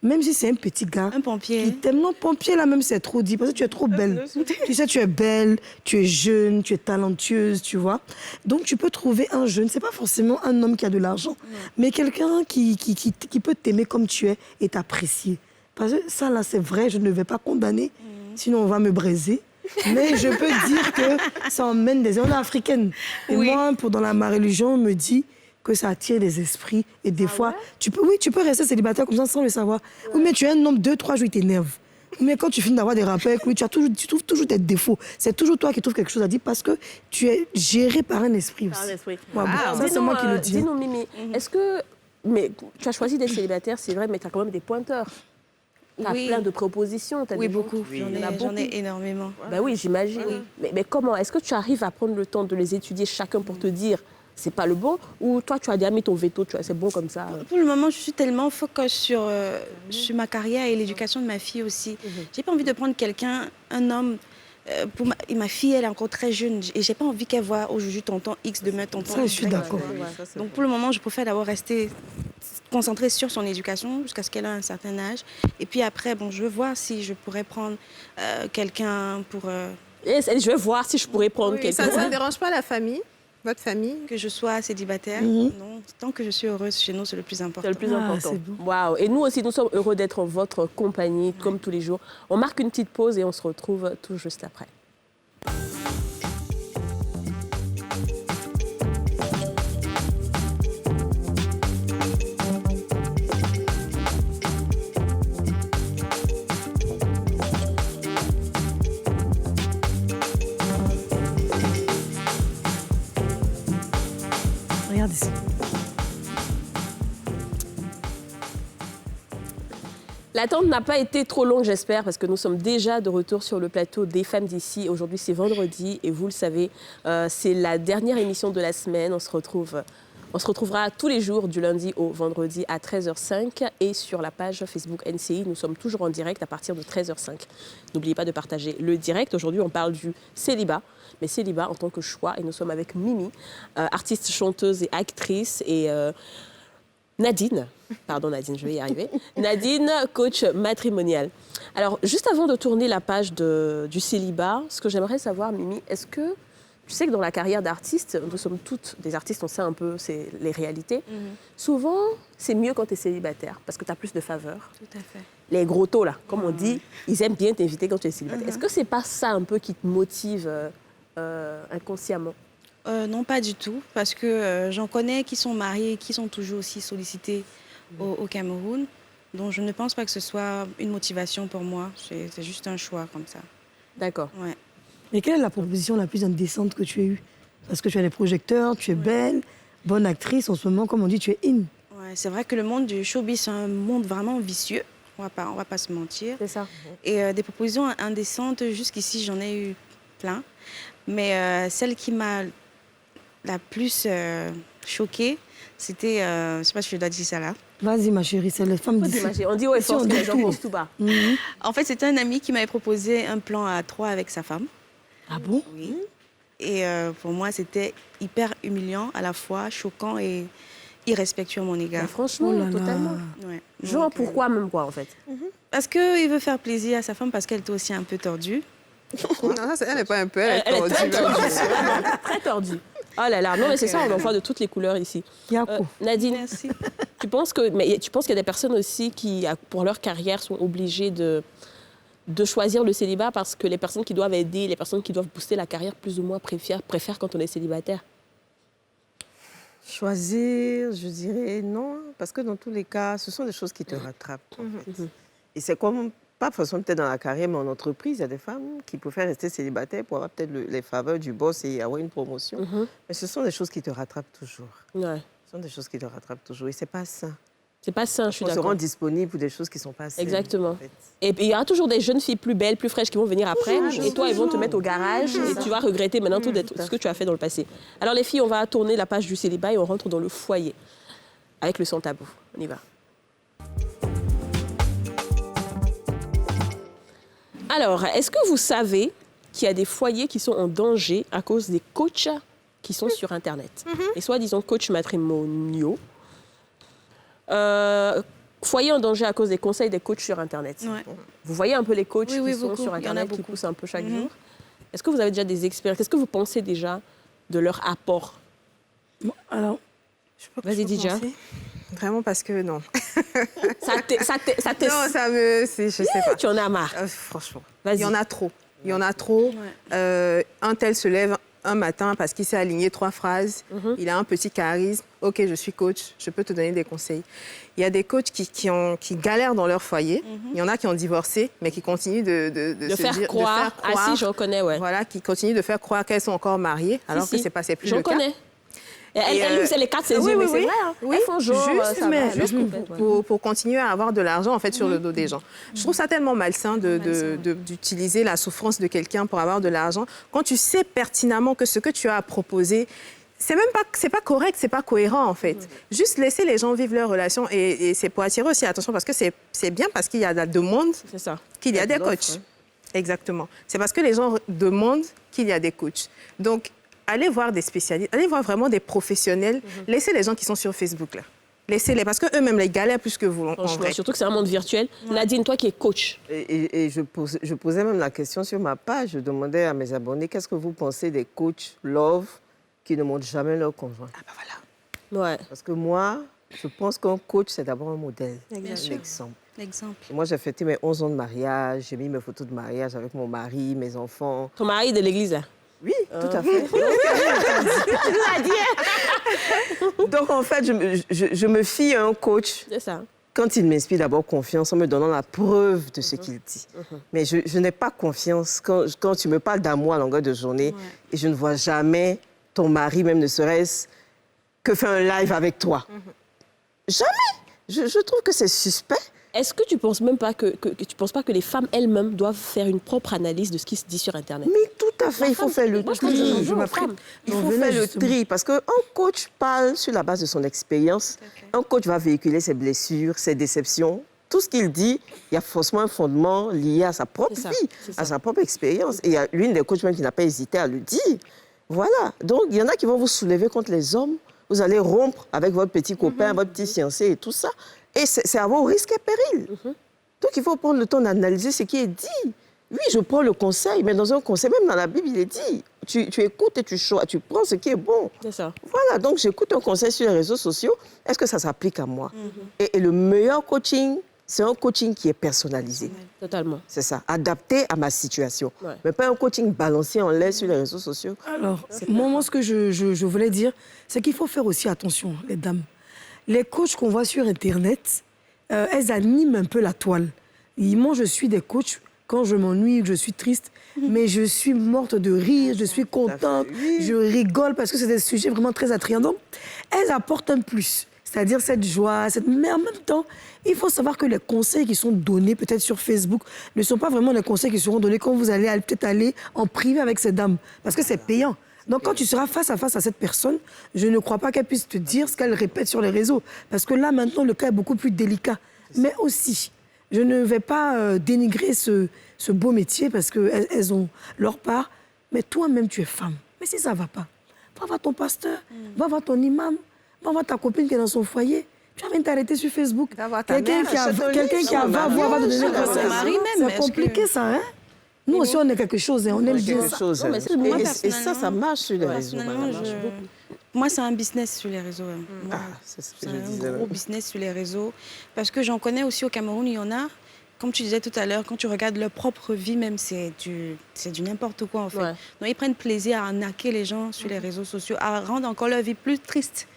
Même si c'est un petit gars. Un pompier. Qui t'aime. Non, pompier, là même, c'est trop dit. Parce que tu es trop belle. Tu sais, tu es belle, tu es jeune, tu es talentueuse, tu vois. Donc, tu peux trouver un jeune. C'est pas forcément un homme qui a de l'argent. Mais quelqu'un qui peut t'aimer comme tu es et t'apprécier. Parce que ça, là, c'est vrai, je ne vais pas condamner. Sinon, on va me braiser. Mais je peux dire que ça emmène des... On est africaine. Et moi, dans ma religion, on me dit que ça attire des esprits. Et des fois, tu peux rester célibataire comme ça sans le savoir. Oui, mais tu es un homme, 2-3 jours, il t'énerve. Mais quand tu finis d'avoir des rapports avec lui, tu trouves toujours des défauts. C'est toujours toi qui trouves quelque chose à dire parce que tu es géré par un esprit aussi. Ça, c'est moi qui le dis. Dis-nous, Mimi, est-ce que... Mais tu as choisi d'être célibataire, c'est vrai, mais tu as quand même des pointeurs. Tu as plein de propositions. Beaucoup. J'en ai énormément. Ben oui, j'imagine. Mais comment? Est-ce que tu arrives à prendre le temps de les étudier chacun pour te dire c'est pas le bon, ou toi tu as déjà mis ton veto, c'est bon comme ça? Pour le moment, je suis tellement focus sur ma carrière et l'éducation de ma fille aussi. J'ai pas envie de prendre quelqu'un, un homme. Et ma fille, elle est encore très jeune et j'ai pas envie qu'elle voit aujourd'hui tonton X, demain tonton Y. Ça, je suis d'accord. Donc pour le moment, je préfère d'abord rester concentrée sur son éducation jusqu'à ce qu'elle ait un certain âge. Et puis après, je veux voir si je pourrais prendre quelqu'un pour... Je vais voir si je pourrais prendre quelqu'un. Ça ne dérange pas la famille? Votre famille? Que je sois célibataire, non. Tant que je suis heureuse chez nous, c'est le plus important. C'est le plus important. Waouh. Et nous aussi, nous sommes heureux d'être en votre compagnie, comme tous les jours. On marque une petite pause et on se retrouve tout juste après. Regarde ici. L'attente n'a pas été trop longue, j'espère, parce que nous sommes déjà de retour sur le plateau des Femmes d'ici. Aujourd'hui, c'est vendredi et vous le savez, c'est la dernière émission de la semaine. On se retrouve On se retrouvera tous les jours du lundi au vendredi à 13h05 et sur la page Facebook NCI. Nous sommes toujours en direct à partir de 13h05. N'oubliez pas de partager le direct. Aujourd'hui, on parle du célibat, mais célibat en tant que choix. Et nous sommes avec Mimi, artiste, chanteuse et actrice, et Nadine, je vais y arriver. Nadine, coach matrimonial. Alors, juste avant de tourner la page du célibat, ce que j'aimerais savoir, Mimi, est-ce que tu sais que dans la carrière d'artiste, nous sommes toutes des artistes, on sait un peu les réalités. Souvent, c'est mieux quand tu es célibataire parce que tu as plus de faveurs. Tout à fait. Les gros taux, là, comme on dit, ils aiment bien t'inviter quand tu es célibataire. Est-ce que c'est pas ça un peu qui te motive inconsciemment? Non, pas du tout, parce que j'en connais qui sont mariés et qui sont toujours aussi sollicités au Cameroun. Donc, je ne pense pas que ce soit une motivation pour moi. C'est juste un choix comme ça. D'accord. Ouais. Mais quelle est la proposition la plus indécente que tu aies eue? Parce que tu as des projecteurs, tu es belle, bonne actrice. En ce moment, comme on dit, tu es in. Ouais, c'est vrai que le monde du showbiz, c'est un monde vraiment vicieux. On va pas se mentir. C'est ça. Et des propositions indécentes, jusqu'ici, j'en ai eu plein. Mais celle qui m'a la plus choquée, c'était... je ne sais pas si je dois dire ça là. Vas-y, ma chérie, c'est les femmes d'ici. On dit ouais, force, les gens pensent tout bas. En fait, c'était un ami qui m'avait proposé un plan à 3 avec sa femme. Ah bon? Oui. Et pour moi, c'était hyper humiliant, à la fois choquant et irrespectueux à mon égard. Bah, franchement, totalement. Ouais. Genre, Donc, pourquoi même quoi, en fait? Parce qu'il veut faire plaisir à sa femme, parce qu'elle était aussi un peu tordue. Non, elle n'est pas un peu, elle est tordue. Très tordue. Oh là là, non mais c'est ça, on en voit de toutes les couleurs ici. Nadine, merci. tu penses qu'il y a des personnes aussi qui, pour leur carrière, sont obligées de choisir le célibat parce que les personnes qui doivent aider, les personnes qui doivent booster la carrière, plus ou moins préfèrent quand on est célibataire? Choisir, je dirais non, parce que dans tous les cas, ce sont des choses qui te rattrapent. En fait. Et c'est comme, pas forcément peut-être dans la carrière, mais en entreprise, il y a des femmes qui préfèrent rester célibataires pour avoir peut-être les faveurs du boss et avoir une promotion. Mais ce sont des choses qui te rattrapent toujours. Ouais. Ce sont des choses qui te rattrapent toujours. Et c'est pas sain. C'est pas sain, je suis d'accord. On se d'accord. rend disponible pour des choses qui ne sont pas saines. Exactement. En fait. Et il y aura toujours des jeunes filles plus belles, plus fraîches qui vont venir après. Et toi, ils vont te mettre au garage et tu vas regretter maintenant tout ce que tu as fait dans le passé. Alors les filles, on va tourner la page du célibat et on rentre dans le foyer avec le sans tabou. On y va. Alors, est-ce que vous savez qu'il y a des foyers qui sont en danger à cause des coachs qui sont sur Internet? Et soit, disons, coachs matrimoniaux. Foyers en danger à cause des conseils des coachs sur Internet. Ouais. Vous voyez un peu les coachs qui sont beaucoup. sur Il y en a Internet, qui beaucoup. poussent un peu chaque jour. Est-ce que vous avez déjà des expériences? Qu'est-ce que vous pensez déjà de leur apport? Bon, alors, vas-y, Dija. Vraiment parce que non. Ça te... Non, ça me... Je sais pas. Tu en as marre. Franchement. Vas-y. Il y en a trop. Il y en a trop. Un tel se lève un matin parce qu'il s'est aligné 3 phrases. Il a un petit charisme. OK, je suis coach. Je peux te donner des conseils. Il y a des coachs qui galèrent dans leur foyer. Il y en a qui ont divorcé, mais qui continuent de faire croire. Ah si, j'en connais, ouais. Voilà, qui continuent de faire croire qu'elles sont encore mariées, alors que c'est passé plus le cas. J'en connais. Elle c'est les 4 ses yeux, mais c'est vrai. Hein. Oui, elles font genre, juste pour continuer à avoir de l'argent en fait sur le dos des gens. Je trouve ça tellement malsain d'utiliser la souffrance de quelqu'un pour avoir de l'argent quand tu sais pertinemment que ce que tu as à proposer, c'est pas correct, c'est pas cohérent en fait. Juste laisser les gens vivre leur relation et c'est pour attirer aussi l'attention parce que c'est bien parce qu'il y a de la demande qu'il y a des coachs. Exactement. C'est parce que les gens demandent qu'il y a des coachs. Donc allez voir des spécialistes, allez voir vraiment des professionnels. Laissez les gens qui sont sur Facebook, là. Laissez-les, parce qu'eux-mêmes, les galèrent plus que vous, en vrai. Surtout que c'est un monde virtuel. Nadine, toi qui es coach. Et je posais même la question sur ma page. Je demandais à mes abonnés, qu'est-ce que vous pensez des coachs love qui ne montrent jamais leur conjoint? Ah, bah voilà. Ouais. Parce que moi, je pense qu'un coach, c'est d'abord un modèle, un exemple. Moi, j'ai fêté mes 11 ans de mariage, j'ai mis mes photos de mariage avec mon mari, mes enfants. Ton mari de l'église, là? Oui, tout à fait. Tu l'as dit. Donc, en fait, je me fie à un coach. C'est ça. Quand il m'inspire d'abord confiance en me donnant la preuve de ce qu'il dit. Mais je n'ai pas confiance quand tu me parles d'amour à longueur de journée et je ne vois jamais ton mari, même ne serait-ce que faire un live avec toi. Jamais. Je trouve que c'est suspect. Est-ce que tu ne penses même pas que les femmes elles-mêmes doivent faire une propre analyse de ce qui se dit sur Internet? Mais tout à fait, il faut faire le tri. Il faut faire le tri parce qu'un coach parle sur la base de son expérience. Un coach va véhiculer ses blessures, ses déceptions. Tout ce qu'il dit, il y a forcément un fondement lié à sa propre vie, à sa propre expérience. Et il y a l'une des coachs même qui n'a pas hésité à le dire. Voilà. Donc, il y en a qui vont vous soulever contre les hommes. Vous allez rompre avec votre petit copain, votre petit fiancé et tout ça. Et c'est à vos risques et périls. Donc, il faut prendre le temps d'analyser ce qui est dit. Oui, je prends le conseil, mais dans un conseil, même dans la Bible, il est dit, tu écoutes et tu choisis, tu prends ce qui est bon. C'est ça. Voilà, donc j'écoute un conseil sur les réseaux sociaux. Est-ce que ça s'applique à moi? Et le meilleur coaching, c'est un coaching qui est personnalisé. Totalement. C'est ça, adapté à ma situation. Mais pas un coaching balancé en l'air sur les réseaux sociaux. Alors, moi, ce que je voulais dire, c'est qu'il faut faire aussi attention, les dames. Les coachs qu'on voit sur Internet, elles animent un peu la toile. Moi, je suis des coachs, quand je m'ennuie, je suis triste, mais je suis morte de rire, je suis contente, je rigole parce que c'est des sujets vraiment très attrayants. Donc, elles apportent un plus, c'est-à-dire cette joie, mais en même temps, il faut savoir que les conseils qui sont donnés peut-être sur Facebook ne sont pas vraiment les conseils qui seront donnés quand vous allez peut-être aller en privé avec ces dames, parce que c'est payant. Donc, quand tu seras face à cette personne, je ne crois pas qu'elle puisse te dire ce qu'elle répète sur les réseaux, parce que là, maintenant, le cas est beaucoup plus délicat. Mais aussi, je ne vais pas dénigrer ce beau métier parce qu'elles ont leur part. Mais toi-même, tu es femme. Mais si ça ne va pas, va voir ton pasteur, va voir ton imam, va voir ta copine qui est dans son foyer. Tu vas venir t'arrêter sur Facebook. Quelqu'un qui va te donner un conseil. C'est compliqué, ça, hein? Nous aussi, on est quelque chose, hein? On aime bien ça. Et ça marche sur les réseaux. Moi, c'est un business sur les réseaux. C'est un gros business sur les réseaux. Parce que j'en connais aussi au Cameroun, il y en a, comme tu disais tout à l'heure, quand tu regardes leur propre vie même, c'est du n'importe quoi, en fait. Donc, ils prennent plaisir à arnaquer les gens sur les réseaux sociaux, à rendre encore leur vie plus triste.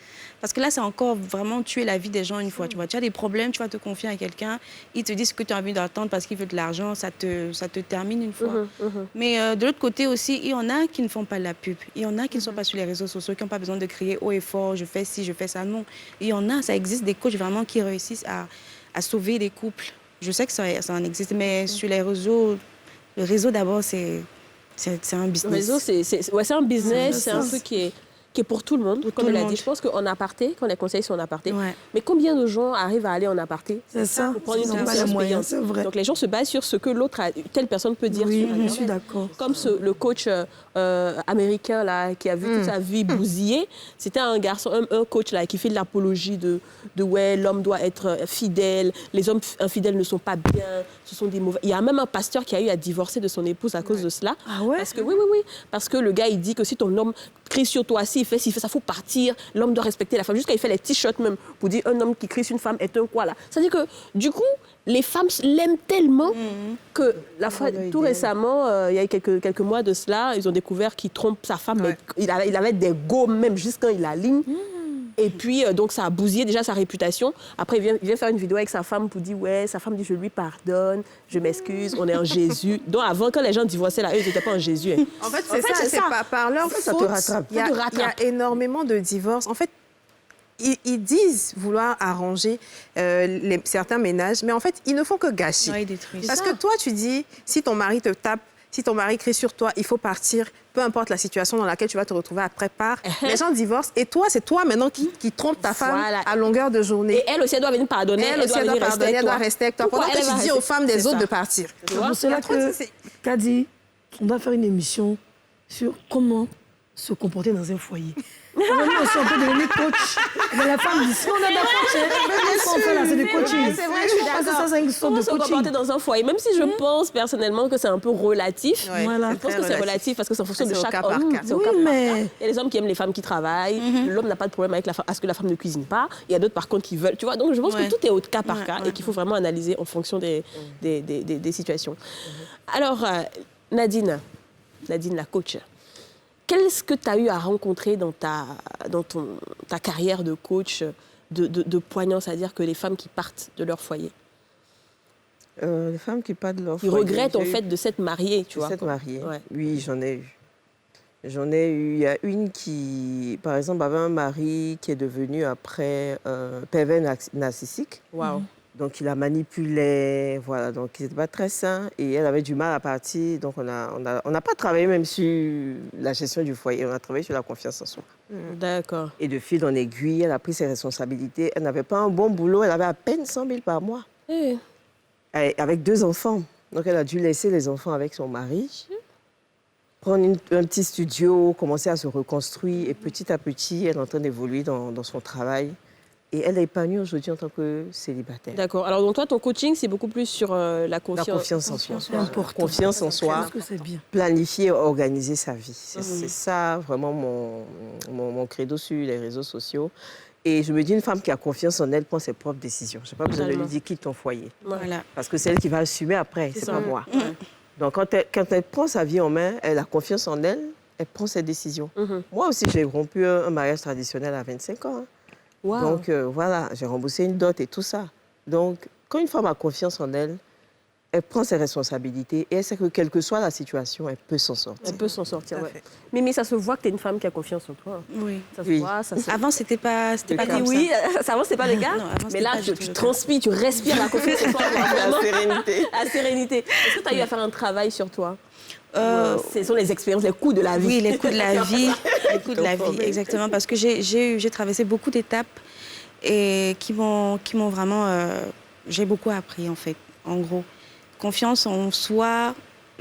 Parce que là, c'est encore vraiment tuer la vie des gens une fois. Tu vois, tu as des problèmes, tu vas te confier à quelqu'un, il te dit ce que tu as envie d'entendre parce qu'il veut de l'argent, ça te termine une fois. Mais de l'autre côté aussi, il y en a qui ne font pas de la pub. Il y en a qui ne sont pas sur les réseaux sociaux, qui n'ont pas besoin de crier haut et fort, je fais ci, je fais ça. Non. Il y en a, ça existe des coachs vraiment qui réussissent à sauver des couples. Je sais que ça en existe, mais sur les réseaux, le réseau d'abord, c'est un business. Le réseau, c'est un business, c'est un truc qui est pour tout le monde, comme elle a dit. Je pense qu'en aparté, quand les conseils sont en aparté, mais combien de gens arrivent à aller en aparté? C'est ça. Pour prendre une séance payante. C'est vrai. Donc les gens se basent sur ce que telle personne peut dire. Oui, je suis d'accord. Comme le coach américain là, qui a vu toute sa vie bousillée, c'était un garçon, un coach là, qui fait de l'apologie de ouais, l'homme doit être fidèle, les hommes infidèles ne sont pas bien, ce sont des mauvais. Il y a même un pasteur qui a eu à divorcer de son épouse à cause de cela. Ah ouais? Parce que, oui. Parce que le gars, il dit que si ton homme crie sur toi, s'il fait ça, faut partir. L'homme doit respecter la femme. Jusqu'à il fait les t-shirts même pour dire un homme qui crie sur une femme est un quoi là. C'est-à-dire que du coup, les femmes l'aiment tellement que tout récemment, il y a eu quelques mois de cela, ils ont découvert qu'il trompe sa femme. Mais il avait des go même jusqu'à il aligne. Et puis, donc, ça a bousillé déjà sa réputation. Après, il vient faire une vidéo avec sa femme pour dire, ouais, sa femme dit, je lui pardonne, je m'excuse, on est en Jésus. Donc, avant, quand les gens divorçaient, là, eux, ils n'étaient pas en Jésus. Hein. En fait, c'est pas par leur faute. Il y a énormément de divorces. En fait, ils disent vouloir arranger certains ménages, mais en fait, ils ne font que gâcher. Parce que toi, tu dis, si ton mari te tape, si ton mari crie sur toi, il faut partir, peu importe la situation dans laquelle tu vas te retrouver après part. Les gens divorcent et toi, c'est toi maintenant qui trompe ta femme à longueur de journée. Et elle aussi, elle doit venir pardonner. Elle aussi, elle doit pardonner, elle doit rester avec toi. Pendant que tu dis aux femmes des autres de partir. C'est pour cela que, Kadi, on doit faire une émission sur comment se comporter dans un foyer. On peut devenir coach. Mais la femme dit, si on est d'accord, ce qu'on fait là, c'est du coaching. C'est vrai, je suis d'accord. Ça, c'est une sorte de se coaching. comporter dans un foyer, même si je pense personnellement que c'est un peu relatif. Voilà. Je pense que c'est relatif parce que c'est en fonction de chaque homme. C'est au cas par cas. Il y a des hommes qui aiment les femmes qui travaillent. L'homme n'a pas de problème avec la femme, à ce que la femme ne cuisine pas. Il y a d'autres, par contre, qui veulent. Tu vois, donc je pense que tout est au cas par cas et qu'il faut vraiment analyser en fonction des situations. Alors, Nadine, la coach. Qu'est-ce que tu as eu à rencontrer dans ta carrière de coach de poignant, c'est-à-dire que les femmes qui partent de leur foyer? Les femmes qui partent de leur foyer. Ils regrettent en fait de s'être mariées, tu vois. De s'être mariées, oui, j'en ai eu. Il y a une qui, par exemple, avait un mari qui est devenu après pervers narcissique. Wow. Donc, il la manipulait, voilà. Donc, il n'était pas très sain et elle avait du mal à partir. Donc, on n'a pas travaillé même sur la gestion du foyer, on a travaillé sur la confiance en soi. D'accord. Et de fil en aiguille, elle a pris ses responsabilités. Elle n'avait pas un bon boulot, elle avait à peine 100 000 par mois. Avec 2 enfants. Donc, elle a dû laisser les enfants avec son mari, prendre un petit studio, commencer à se reconstruire. Et petit à petit, elle est en train d'évoluer dans son travail. Et elle est épanouie aujourd'hui en tant que célibataire. D'accord. Alors, donc toi, ton coaching, c'est beaucoup plus sur la confiance. La confiance en soi. Confiance en soi. C'est bien. Planifier, organiser sa vie. C'est ça, vraiment, mon credo sur les réseaux sociaux. Et je me dis, une femme qui a confiance en elle prend ses propres décisions. Je n'ai pas besoin de lui dire quitte ton foyer. Voilà. Parce que c'est elle qui va assumer après, c'est pas moi. Donc, quand elle prend sa vie en main, elle a confiance en elle, elle prend ses décisions. Moi aussi, j'ai rompu un mariage traditionnel à 25 ans. Wow. Donc, voilà, j'ai remboursé une dot et tout ça. Donc, quand une femme a confiance en elle, elle prend ses responsabilités et elle sait que quelle que soit la situation, elle peut s'en sortir. Elle peut s'en sortir, oui. Mais ça se voit que tu es une femme qui a confiance en toi. Oui. Ça se voit, ça se... Avant, c'était pas comme oui, ça. avant, c'était pas le cas. Non, mais là, tu transpires, tu respires la confiance en toi. La sérénité. La sérénité. Est-ce que tu as eu à faire un travail sur toi ce sont les expériences, les coups de la vie. Oui, les coups de la vie. Les coups de la vie, exactement. Parce que j'ai traversé beaucoup d'étapes et qui m'ont vraiment... j'ai beaucoup appris, en fait, en gros. Confiance en soi.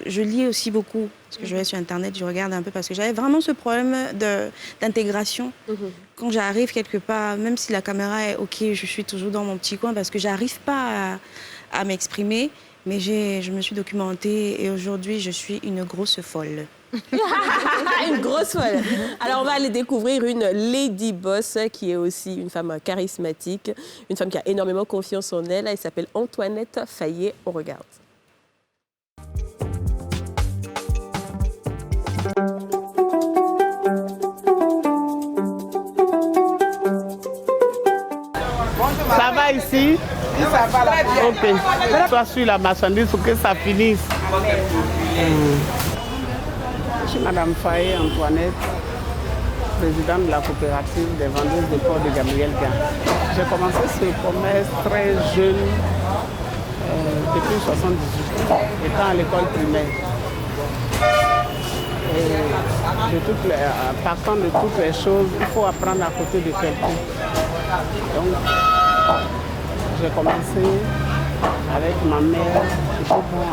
Je lis aussi beaucoup, parce que je vais sur Internet, je regarde un peu, parce que j'avais vraiment ce problème d'intégration. Quand j'arrive quelque part, même si la caméra est OK, je suis toujours dans mon petit coin, parce que je n'arrive pas à m'exprimer. Mais je me suis documentée et aujourd'hui, je suis une grosse folle. Une grosse folle. Alors, on va aller découvrir une lady boss qui est aussi une femme charismatique, une femme qui a énormément confiance en elle. Elle s'appelle Antoinette Fayet. On regarde. Ça va ici? Ça va là. Ok. Toi sur la marchandise pour que ça finisse. Je suis Madame Fayet Antoinette, présidente de la coopérative des vendeuses de porc de Gabriel Gan. J'ai commencé ce commerce très jeune, depuis 78, étant à l'école primaire. Et partant de toutes les choses, il faut apprendre à côté de quelqu'un. Donc, j'ai commencé avec ma mère, et puis bon,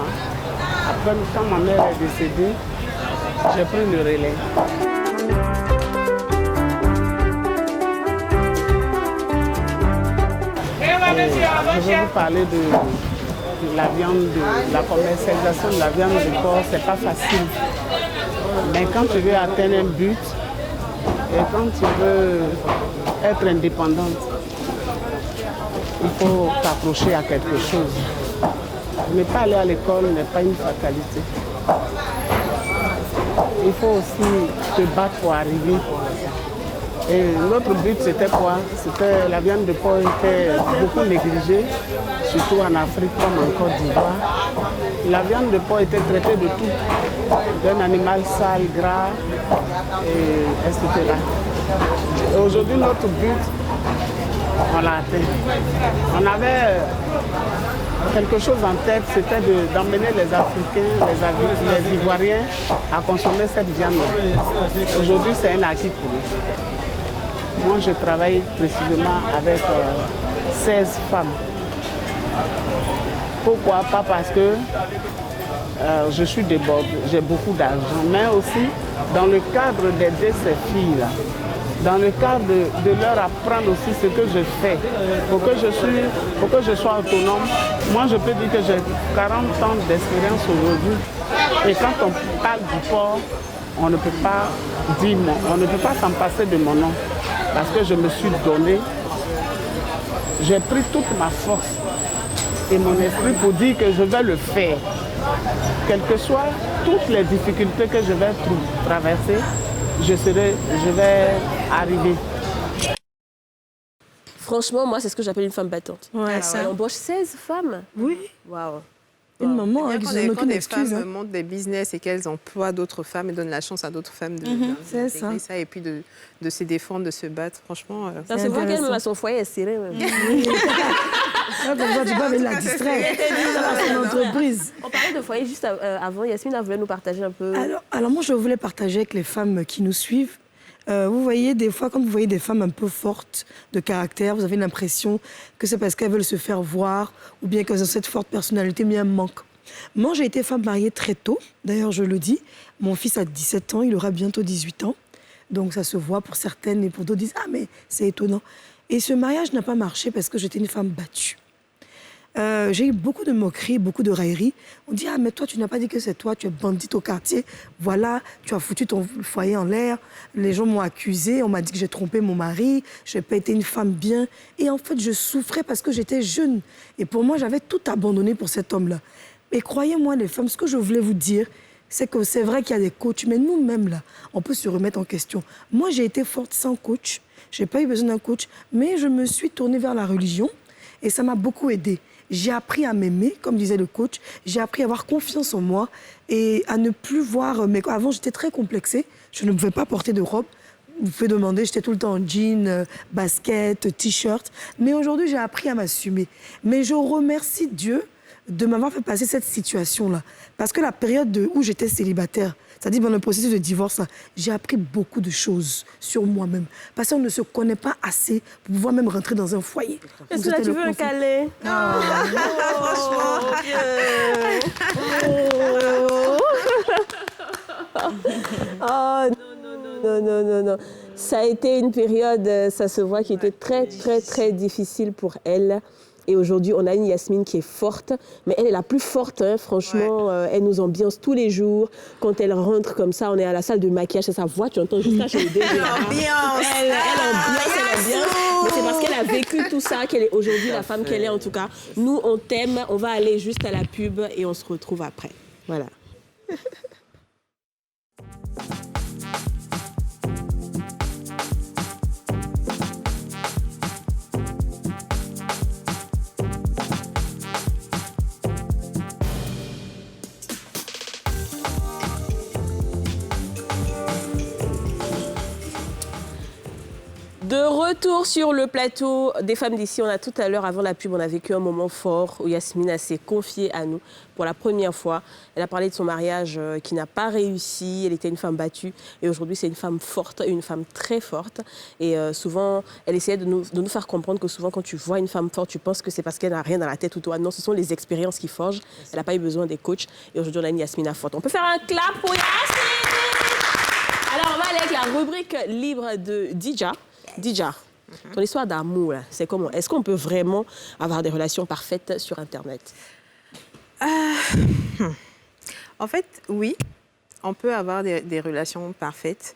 après, quand ma mère est décédée, j'ai pris le relais. Je vais vous parler de la viande, de la commercialisation de la viande de porc, c'est pas facile. Mais quand tu veux atteindre un but et quand tu veux être indépendante, il faut t'accrocher à quelque chose. Ne pas aller à l'école n'est pas une fatalité. Il faut aussi te battre pour arriver. Et notre but, c'était quoi? C'était la viande de porc était beaucoup négligée, surtout en Afrique comme en Côte d'Ivoire. La viande de porc était traitée de tout, d'un animal sale, gras, et etc. Et aujourd'hui, notre but, on l'a atteint. On avait quelque chose en tête, c'était d'emmener les Africains, les Ivoiriens à consommer cette viande. Aujourd'hui, c'est un acquis pour nous. Moi, je travaille précisément avec 16 femmes. Pourquoi? Pas parce que je suis débordée, j'ai beaucoup d'argent, mais aussi dans le cadre d'aider ces filles-là. Dans le cadre de leur apprendre aussi ce que je fais, pour que je sois autonome. Moi, je peux dire que j'ai 40 ans d'expérience aujourd'hui. Et quand on parle du porc, on ne peut pas dire mon, on ne peut pas s'en passer de mon nom. Parce que je me suis donné, j'ai pris toute ma force et mon esprit pour dire que je vais le faire. Quelles que soient toutes les difficultés que je vais traverser, je vais arriver. Franchement, moi, c'est ce que j'appelle une femme battante. Ouais, elle embauche 16 femmes. Oui. Waouh. Une maman Bien qui quand se donne aucune des excuse. femmes montent des business et qu'elles emploient d'autres femmes et donnent la chance à d'autres femmes C'est ça. d'intégrer ça et puis de se défendre, de se battre, franchement. Ça se voit qu'elle, même à son foyer, elle est serrée. Ouais. Comme ça, tu peux aller la distraire. C'est une entreprise. On parlait de foyer juste avant. Yasmine, elle voulait nous partager un peu. Alors moi, je voulais partager avec les femmes qui nous suivent. Vous voyez, des fois, quand vous voyez des femmes un peu fortes de caractère, vous avez l'impression que c'est parce qu'elles veulent se faire voir ou bien qu'elles ont cette forte personnalité, mais elles manquent. Moi, j'ai été femme mariée très tôt. D'ailleurs, je le dis, mon fils a 17 ans, il aura bientôt 18 ans. Donc ça se voit pour certaines et pour d'autres disent « Ah, mais c'est étonnant ». Et ce mariage n'a pas marché parce que j'étais une femme battue. J'ai eu beaucoup de moqueries, beaucoup de railleries. On dit « Ah, mais toi, tu n'as pas dit que c'est toi, tu es bandite au quartier. Voilà, tu as foutu ton foyer en l'air. Les gens m'ont accusée, on m'a dit que j'ai trompé mon mari, je n'ai pas été une femme bien. » Et en fait, je souffrais parce que j'étais jeune. Et pour moi, j'avais tout abandonné pour cet homme-là. Et croyez-moi, les femmes, ce que je voulais vous dire, c'est que c'est vrai qu'il y a des coachs, mais nous-mêmes, là, on peut se remettre en question. Moi, j'ai été forte sans coach. Je n'ai pas eu besoin d'un coach, mais je me suis tournée vers la religion et ça m'a beaucoup aidée. J'ai appris à m'aimer, comme disait le coach. J'ai appris à avoir confiance en moi et à ne plus voir... Mais avant, j'étais très complexée. Je ne pouvais pas porter de robe. Vous pouvez demander, j'étais tout le temps en jean, basket, t-shirt. Mais aujourd'hui, j'ai appris à m'assumer. Mais je remercie Dieu de m'avoir fait passer cette situation-là. Parce que la période où j'étais célibataire, c'est-à-dire dans le processus de divorce, j'ai appris beaucoup de choses sur moi-même. Parce qu'on ne se connaît pas assez pour pouvoir même rentrer dans un foyer. Est-ce que là, tu veux un câlin? Oh, non. Ça a été une période, ça se voit, qui était très difficile pour elle. Et aujourd'hui, on a une Yasmine qui est forte, mais elle est la plus forte, hein, franchement. Elle nous ambiance tous les jours. Quand elle rentre comme ça, on est à la salle de maquillage, c'est sa voix, tu entends juste là chez le DG. Elle ambiance. Mais c'est parce qu'elle a vécu tout ça qu'elle est aujourd'hui la femme qu'elle est, en tout cas. Nous, on t'aime. On va aller juste à la pub et on se retrouve après. Voilà. De retour sur le plateau des femmes d'ici, on a tout à l'heure, avant la pub, on a vécu un moment fort où Yasmine s'est confiée à nous pour la première fois. Elle a parlé de son mariage qui n'a pas réussi, elle était une femme battue et aujourd'hui c'est une femme forte, une femme très forte. Et souvent, elle essayait de nous faire comprendre que souvent quand tu vois une femme forte, tu penses que c'est parce qu'elle n'a rien dans la tête ou toi. Non, ce sont les expériences qui forgent. Elle n'a pas eu besoin des coachs et aujourd'hui on a une Yasmine forte. On peut faire un clap pour Yasmine. Alors on va aller avec la rubrique libre de Dija. Dija, ton histoire d'amour, c'est comment? Est-ce qu'on peut vraiment avoir des relations parfaites sur Internet? En fait, oui, on peut avoir des relations parfaites.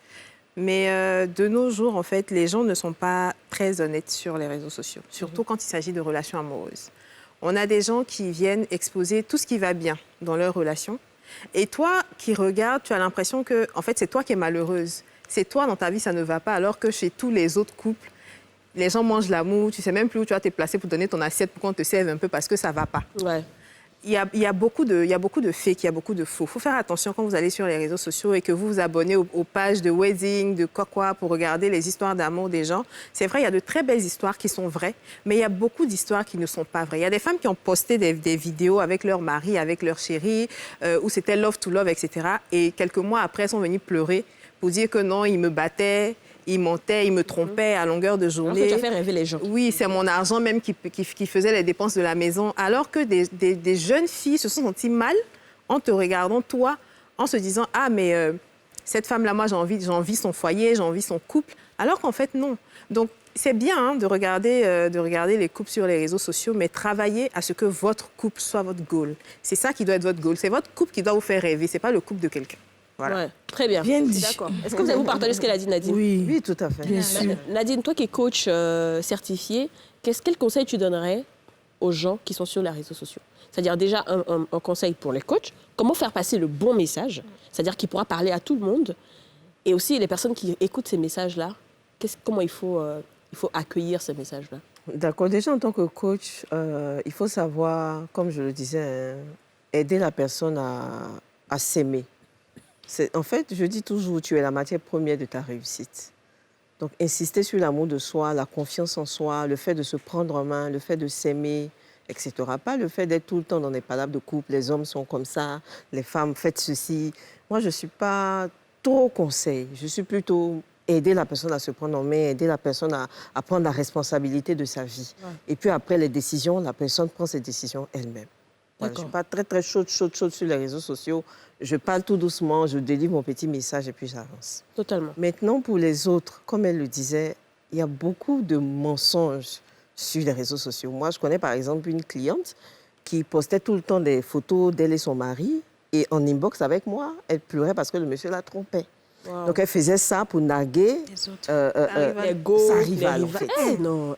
Mais de nos jours, en fait, les gens ne sont pas très honnêtes sur les réseaux sociaux, surtout quand il s'agit de relations amoureuses. On a des gens qui viennent exposer tout ce qui va bien dans leur relation. Et toi qui regardes, tu as l'impression que, en fait, c'est toi qui es malheureuse. C'est toi, dans ta vie, ça ne va pas, alors que chez tous les autres couples, les gens mangent l'amour, tu ne sais même plus où tu vas te placer pour donner ton assiette, pour qu'on te serve un peu, parce que ça ne va pas. Ouais. Il y a beaucoup de fakes, il y a beaucoup de faux. Il faut faire attention quand vous allez sur les réseaux sociaux et que vous vous abonnez aux pages de wedding, de quoi, pour regarder les histoires d'amour des gens. C'est vrai, il y a de très belles histoires qui sont vraies, mais il y a beaucoup d'histoires qui ne sont pas vraies. Il y a des femmes qui ont posté des vidéos avec leur mari, avec leur chéri, où c'était love to love, etc. Et quelques mois après, elles sont venues pleurer pour dire que non, il me battait, il mentait, il me trompait à longueur de journée. Alors que tu as fait rêver les gens. Oui, c'est mon argent même qui faisait les dépenses de la maison. Alors que des jeunes filles se sont senties mal en te regardant, toi, en se disant « Ah, mais cette femme-là, moi, j'envie son foyer, j'envie son couple. » Alors qu'en fait, non. Donc, c'est bien de regarder les couples sur les réseaux sociaux, mais travaillez à ce que votre couple soit votre goal. C'est ça qui doit être votre goal. C'est votre couple qui doit vous faire rêver. Ce n'est pas le couple de quelqu'un. Voilà. Ouais, très bien. Bien dit. D'accord. Est-ce que vous avez vous partagé ce qu'elle a dit, Nadine? Oui, tout à fait. Bien sûr. Nadine, toi qui es coach certifié, quel conseil tu donnerais aux gens qui sont sur les réseaux sociaux? C'est-à-dire déjà un conseil pour les coachs, comment faire passer le bon message, c'est-à-dire qu'il pourra parler à tout le monde, et aussi les personnes qui écoutent ces messages-là, comment il faut accueillir ces messages-là? D'accord. Déjà, en tant que coach, il faut savoir, comme je le disais, aider la personne à s'aimer. En fait, je dis toujours, tu es la matière première de ta réussite. Donc, insister sur l'amour de soi, la confiance en soi, le fait de se prendre en main, le fait de s'aimer, etc. Pas le fait d'être tout le temps dans des palabres de couple, les hommes sont comme ça, les femmes, faites ceci. Moi, je ne suis pas trop conseil. Je suis plutôt aider la personne à se prendre en main, aider la personne à prendre la responsabilité de sa vie. Ouais. Et puis après les décisions, la personne prend ses décisions elle-même. Voilà, je ne suis pas très chaude sur les réseaux sociaux. Je parle tout doucement, je délivre mon petit message et puis j'avance. Totalement. Maintenant, pour les autres, comme elle le disait, il y a beaucoup de mensonges sur les réseaux sociaux. Moi, je connais par exemple une cliente qui postait tout le temps des photos d'elle et son mari. Et en inbox avec moi, elle pleurait parce que le monsieur la trompait. Wow. Donc, elle faisait ça pour narguer sa rivale, en fait. Non.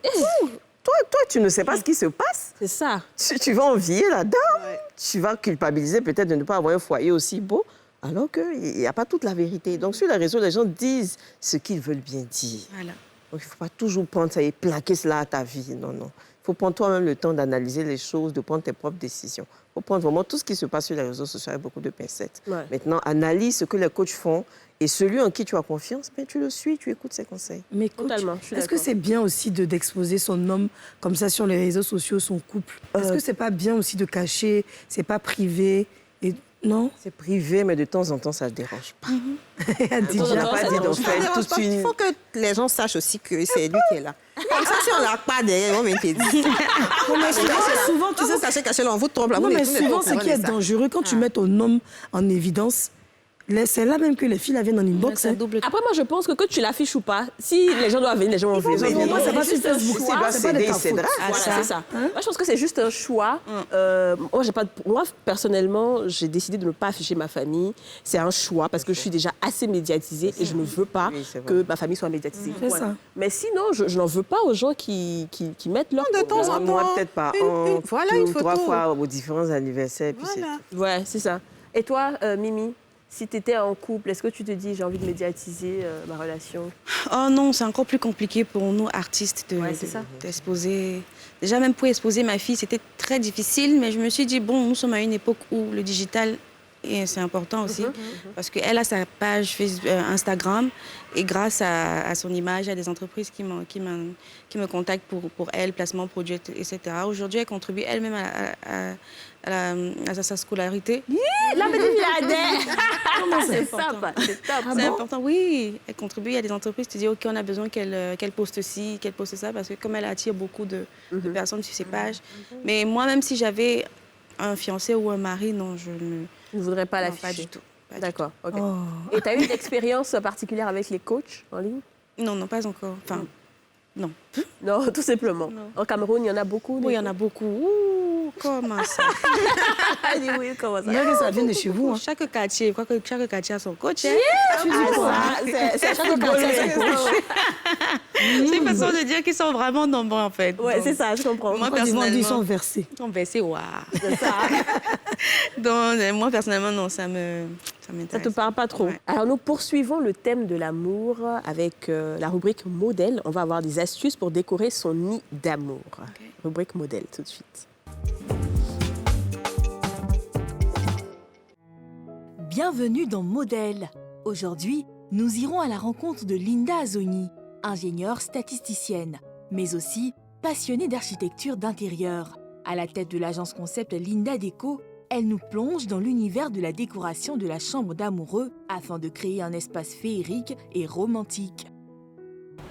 Toi, tu ne sais pas ce qui se passe. C'est ça. Tu vas envier la dame. Ouais. Tu vas culpabiliser peut-être de ne pas avoir un foyer aussi beau, alors qu'il n'y a pas toute la vérité. Donc, sur les réseaux, les gens disent ce qu'ils veulent bien dire. Voilà. Donc, il ne faut pas toujours prendre ça et plaquer cela à ta vie. Non. Il faut prendre toi-même le temps d'analyser les choses, de prendre tes propres décisions. Il faut prendre vraiment tout ce qui se passe sur les réseaux sociaux avec beaucoup de pincettes. Ouais. Maintenant, analyse ce que les coachs font. Et celui en qui tu as confiance, ben, tu le suis, tu écoutes ses conseils. Mais coach, est-ce que c'est bien aussi d'exposer son homme comme ça sur les réseaux sociaux, son couple? Est-ce que c'est pas bien aussi de cacher, c'est pas privé et... Non? C'est privé, mais de temps en temps, ça ne dérange pas. Il faut que les gens sachent aussi que c'est lui qui est là. Comme ça, si on ne l'a pas derrière, on va te dire. Souvent, tu sais... caché, on vous trompe. Non, mais souvent, ce qui est dangereux, quand tu mets ton homme en évidence... C'est là même que les filles la viennent en inbox. Après, moi, je pense que tu l'affiches ou pas, si les gens doivent venir, les gens vont venir. Moi, c'est pas sur Facebook. C'est ça. Moi, je pense que c'est juste un choix. Moi, personnellement, j'ai décidé de ne pas afficher ma famille. C'est un choix parce que je suis déjà assez médiatisée et je ne veux pas que ma famille soit médiatisée. C'est ça. Mais sinon, je n'en veux pas aux gens qui mettent leur... De temps en temps. Moi, peut-être pas. Une photo. 3 fois aux différents anniversaires. Ouais, c'est ça. Et toi, Mimi? Si tu étais en couple, est-ce que tu te dis j'ai envie de médiatiser ma relation? Oh non, c'est encore plus compliqué pour nous artistes d'exposer. Déjà même pour exposer ma fille, c'était très difficile, mais je me suis dit bon, nous sommes à une époque où le digital c'est important aussi parce qu'elle a sa page Instagram et grâce à son image, il y a des entreprises qui me contactent pour elle, placement produit, etc. Aujourd'hui, elle contribue elle-même à sa scolarité. La petite c'est sympa, c'est top. C'est important, oui. Elle contribue, il y a des entreprises qui disent OK, on a besoin qu'elle poste ci, qu'elle poste ça, parce que comme elle attire beaucoup de personnes sur ses pages. Mais moi, même si j'avais un fiancé ou un mari, non, je ne voudrais pas l'afficher. Pas du tout. D'accord, ok. Oh. Et tu as eu une expérience particulière avec les coachs en ligne? Non, pas encore. Enfin, non. Non, tout simplement. Non. En Cameroun, il y en a beaucoup? Oui, il y en a beaucoup. Ouh, comment ça? Oui, comment ça? Mais ça vient de chez vous. Hein. Chaque quartier, chaque quartier a son coach. Tu dis quoi? C'est chaque quartier a son coach. C'est une façon de dire qu'ils sont vraiment nombreux, en fait. Oui, c'est ça, je comprends. Moi, personnellement, ils sont versés. Ils sont versés, waouh. C'est ça. Donc, moi, personnellement, non, ça m'intéresse. Ça te parle pas trop. Ouais. Alors, nous poursuivons le thème de l'amour avec la rubrique modèle. On va avoir des astuces pour décorer son nid d'amour. Okay. Rubrique modèle, tout de suite. Bienvenue dans Modèle. Aujourd'hui, nous irons à la rencontre de Linda Azoni, ingénieure statisticienne, mais aussi passionnée d'architecture d'intérieur. À la tête de l'agence concept Linda Déco, elle nous plonge dans l'univers de la décoration de la chambre d'amoureux afin de créer un espace féerique et romantique.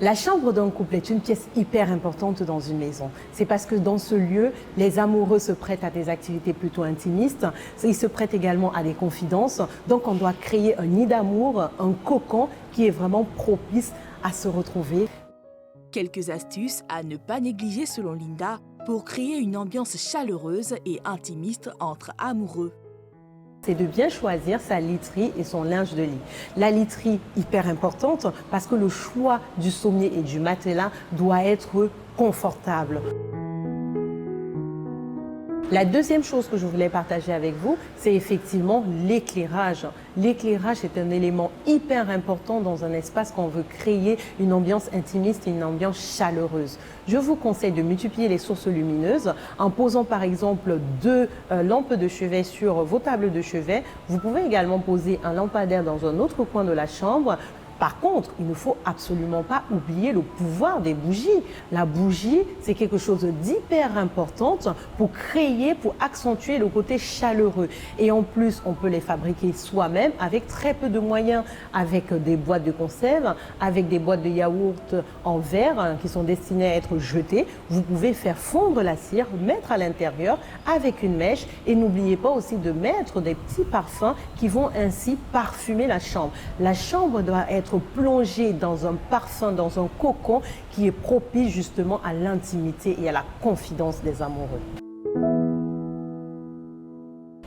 La chambre d'un couple est une pièce hyper importante dans une maison. C'est parce que dans ce lieu, les amoureux se prêtent à des activités plutôt intimistes. Ils se prêtent également à des confidences. Donc on doit créer un nid d'amour, un cocon qui est vraiment propice à se retrouver. Quelques astuces à ne pas négliger selon Linda pour créer une ambiance chaleureuse et intimiste entre amoureux. C'est de bien choisir sa literie et son linge de lit. La literie, hyper importante, parce que le choix du sommier et du matelas doit être confortable. La deuxième chose que je voulais partager avec vous, c'est effectivement l'éclairage. L'éclairage est un élément hyper important dans un espace qu'on veut créer une ambiance intimiste et une ambiance chaleureuse. Je vous conseille de multiplier les sources lumineuses en posant par exemple 2 lampes de chevet sur vos tables de chevet. Vous pouvez également poser un lampadaire dans un autre coin de la chambre. Par contre, il ne faut absolument pas oublier le pouvoir des bougies. La bougie, c'est quelque chose d'hyper important pour créer, pour accentuer le côté chaleureux. Et en plus, on peut les fabriquer soi-même avec très peu de moyens, avec des boîtes de conserve, avec des boîtes de yaourt en verre qui sont destinées à être jetées. Vous pouvez faire fondre la cire, mettre à l'intérieur avec une mèche et n'oubliez pas aussi de mettre des petits parfums qui vont ainsi parfumer la chambre. La chambre doit être plongée dans un parfum, dans un cocon qui est propice justement à l'intimité et à la confidence des amoureux.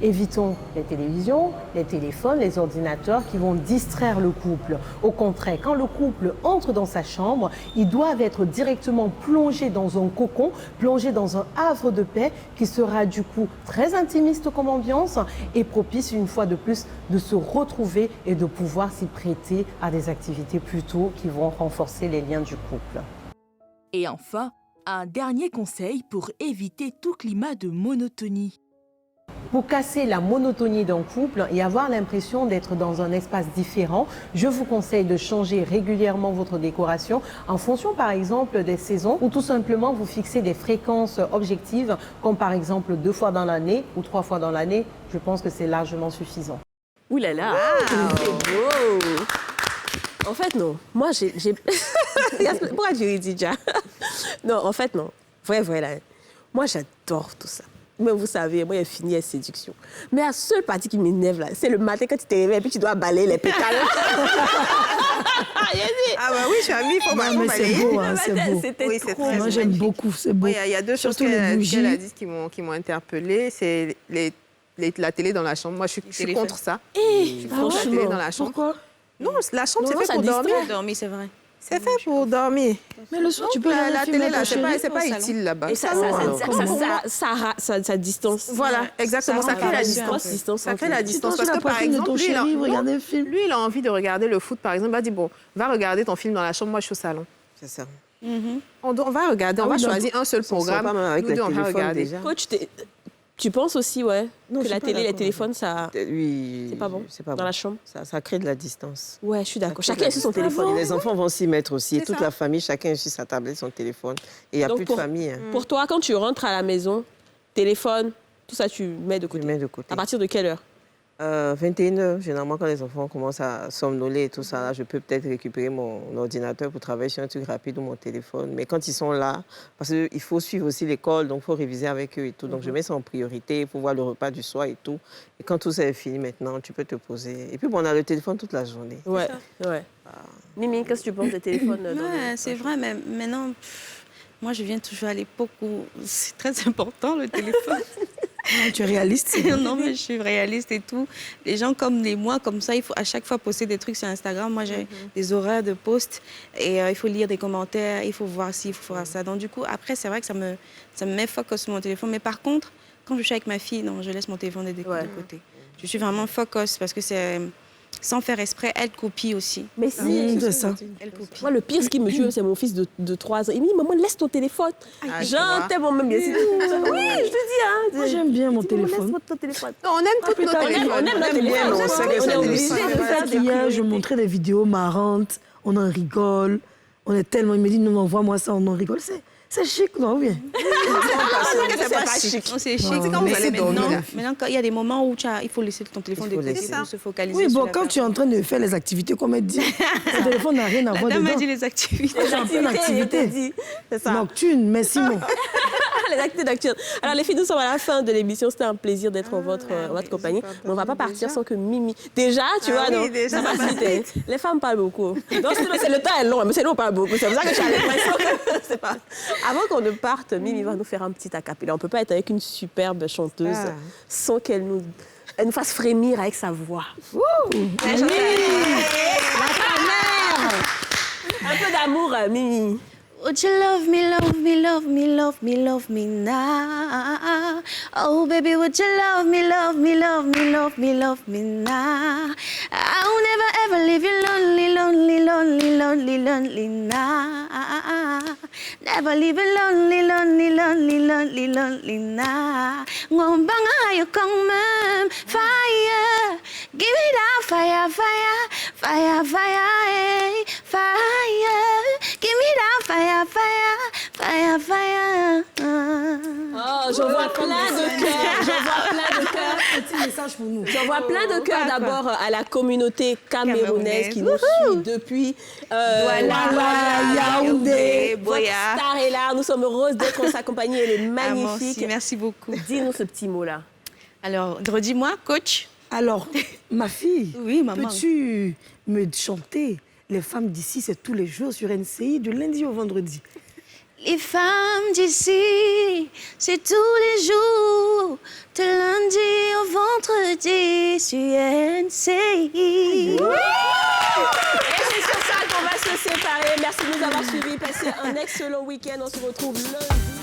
Évitons les télévisions, les téléphones, les ordinateurs qui vont distraire le couple. Au contraire, quand le couple entre dans sa chambre, ils doivent être directement plongés dans un cocon, plongés dans un havre de paix qui sera du coup très intimiste comme ambiance et propice une fois de plus de se retrouver et de pouvoir s'y prêter à des activités plutôt qui vont renforcer les liens du couple. Et enfin, un dernier conseil pour éviter tout climat de monotonie. Pour casser la monotonie d'un couple et avoir l'impression d'être dans un espace différent, je vous conseille de changer régulièrement votre décoration en fonction par exemple des saisons ou tout simplement vous fixer des fréquences objectives comme par exemple 2 fois dans l'année ou 3 fois dans l'année. Je pense que c'est largement suffisant. Ouh là là, c'est beau. En fait, non. Moi, j'ai... Pourquoi tu dis déjà? Non, en fait, non. Vrai, là. Moi, j'adore tout ça. Mais vous savez, moi, j'ai fini la séduction. Mais la seule partie qui m'énerve, là, c'est le matin quand tu te réveilles et puis tu dois balayer les pétales. Ah bah oui, je suis amie, il faut vraiment balayer. C'est beau, hein, c'est beau. C'était oui, trop. très Moi, j'aime beaucoup, c'est beau. Oui, il y a 2 choses qu'elle a dites qui m'ont interpellée. C'est la télé dans la chambre. Moi, je suis contre ça. Je suis contre la télé dans la chambre. Pourquoi? Non, la chambre, c'est fait pour dormir. Dormir, c'est vrai. C'est fait pour dormir. Mais le soir, tu peux regarder la un film télé, là, avec c'est pas utile là-bas. Et ça distance. Voilà, exactement. Ça crée la distance. Ça crée la distance. Parce que, par exemple, lui, il a envie de regarder le foot, par exemple. Il va dire, bon, va regarder ton film dans la chambre, moi, je suis au salon. C'est ça. On va regarder, on va choisir un seul programme. Avec Nous deux, on va regarder. déjà. Tu penses aussi, ouais, Non, que je la suis pas télé, les d'accord. téléphones, ça... Oui, C'est pas bon dans la chambre? Ça crée de la distance. Ouais, je suis d'accord. Ça crée Chacun de a son la distance. téléphone. Les enfants vont s'y mettre aussi. Et toute ça. la famille, chacun a sur sa tablette, son téléphone. Et il n'y a Donc, plus de famille. Hein. Pour toi, quand tu rentres à la maison, téléphone, tout ça, tu mets de côté. Je mets de côté. À partir de quelle heure? 21h, généralement, quand les enfants commencent à somnoler et tout ça, là, je peux peut-être récupérer mon ordinateur pour travailler sur un truc rapide ou mon téléphone. Mais quand ils sont là, parce qu'il faut suivre aussi l'école, donc il faut réviser avec eux et tout. Donc je mets ça en priorité pour voir le repas du soir et tout. Et quand tout ça est fini maintenant, tu peux te poser. Et puis bon, on a le téléphone toute la journée. Ouais. Mimi, qu'est-ce que tu penses des téléphones C'est vrai, mais maintenant, moi, je viens toujours à l'époque où c'est très important, le téléphone. Non, tu es réaliste. Non, mais je suis réaliste et tout. Les gens comme moi, comme ça, il faut à chaque fois poster des trucs sur Instagram. Moi, j'ai des horaires de post et il faut lire des commentaires, il faut voir ci, il faut voir ça. Donc, du coup, après, c'est vrai que ça me met focus sur mon téléphone. Mais par contre, quand je suis avec ma fille, non, je laisse mon téléphone de côté. Je suis vraiment focus parce que c'est... Sans faire exprès, elle copie aussi. Mais si, c'est ça. Elle copie. Moi, le pire, ce qui me tue, c'est mon fils de 3 ans. Il me dit, maman, laisse ton téléphone. Genre, tellement même bien. Oui, je te dis. Hein. Moi, j'aime bien mon téléphone. Laisse ton téléphone. Non, on aime tous nos téléphones. On aime nos téléphones. On sait que c'est obligé de faire qu'hier, je montrais des vidéos marrantes, on en rigole, on est tellement... Il me dit, non, envoie-moi ça, on en rigole. C'est chic, non, bien. C'est pas chic. Non, c'est chic. C'est quand vous allez dormir. Maintenant, il y a des moments où il faut laisser ton téléphone de côté pour se focaliser. Oui, sur bon, la quand tu es en train de faire les activités, comme elle dit, le téléphone n'a rien à voir Madame dedans. m'a dit les activités. C'est un peu l'activité. C'est ça. Nocturne, mais sinon. Les activités nocturnes. Alors, les filles, nous sommes à la fin de l'émission. C'était un plaisir d'être en votre compagnie. Mais on ne va pas partir sans que Mimi... Déjà, tu vois, non, déjà, ça passe vite. Les femmes parlent beaucoup. Donc, c'est le temps est long, mais c'est nous, on parle beaucoup. C'est pour ça que j'ai l'impression que... C'est pas... Avant qu'on ne parte, Mimi va nous faire un petit acapella. On ne peut pas être avec une superbe chanteuse sans qu'elle nous fasse frémir avec sa voix. La mère. Un peu d'amour, Mimi. Would you love me, love me, love me, love me, love me now? Oh, baby, would you love me, love me, love me, love me, love me now? I'll never ever leave you lonely, lonely, lonely, lonely, lonely now. Never leave you lonely, lonely, lonely, lonely, lonely now. Ngombanga hayo kong mem fire. Give me that fire, fire, fire, fire, hey, fire. Give me that fire, fire, fire, fire. Oh, je vois plein de cœurs, je vois plein de cœurs. Petit message pour nous. Je vois plein de cœurs d'abord à la communauté camerounaise qui nous suit depuis Yaoundé, Star est là, nous sommes heureuses d'être en sa compagnie, elle est magnifique. Merci beaucoup. Dis-nous ce petit mot-là. Alors, redis-moi, coach. Alors, ma fille, oui, maman. Peux-tu me chanter Les femmes d'ici, c'est tous les jours sur NCI, du lundi au vendredi. Les femmes d'ici, c'est tous les jours, de lundi au vendredi sur NCI. Et c'est sur ça qu'on va se séparer. Merci de nous avoir suivis. Passez un excellent week-end. On se retrouve lundi.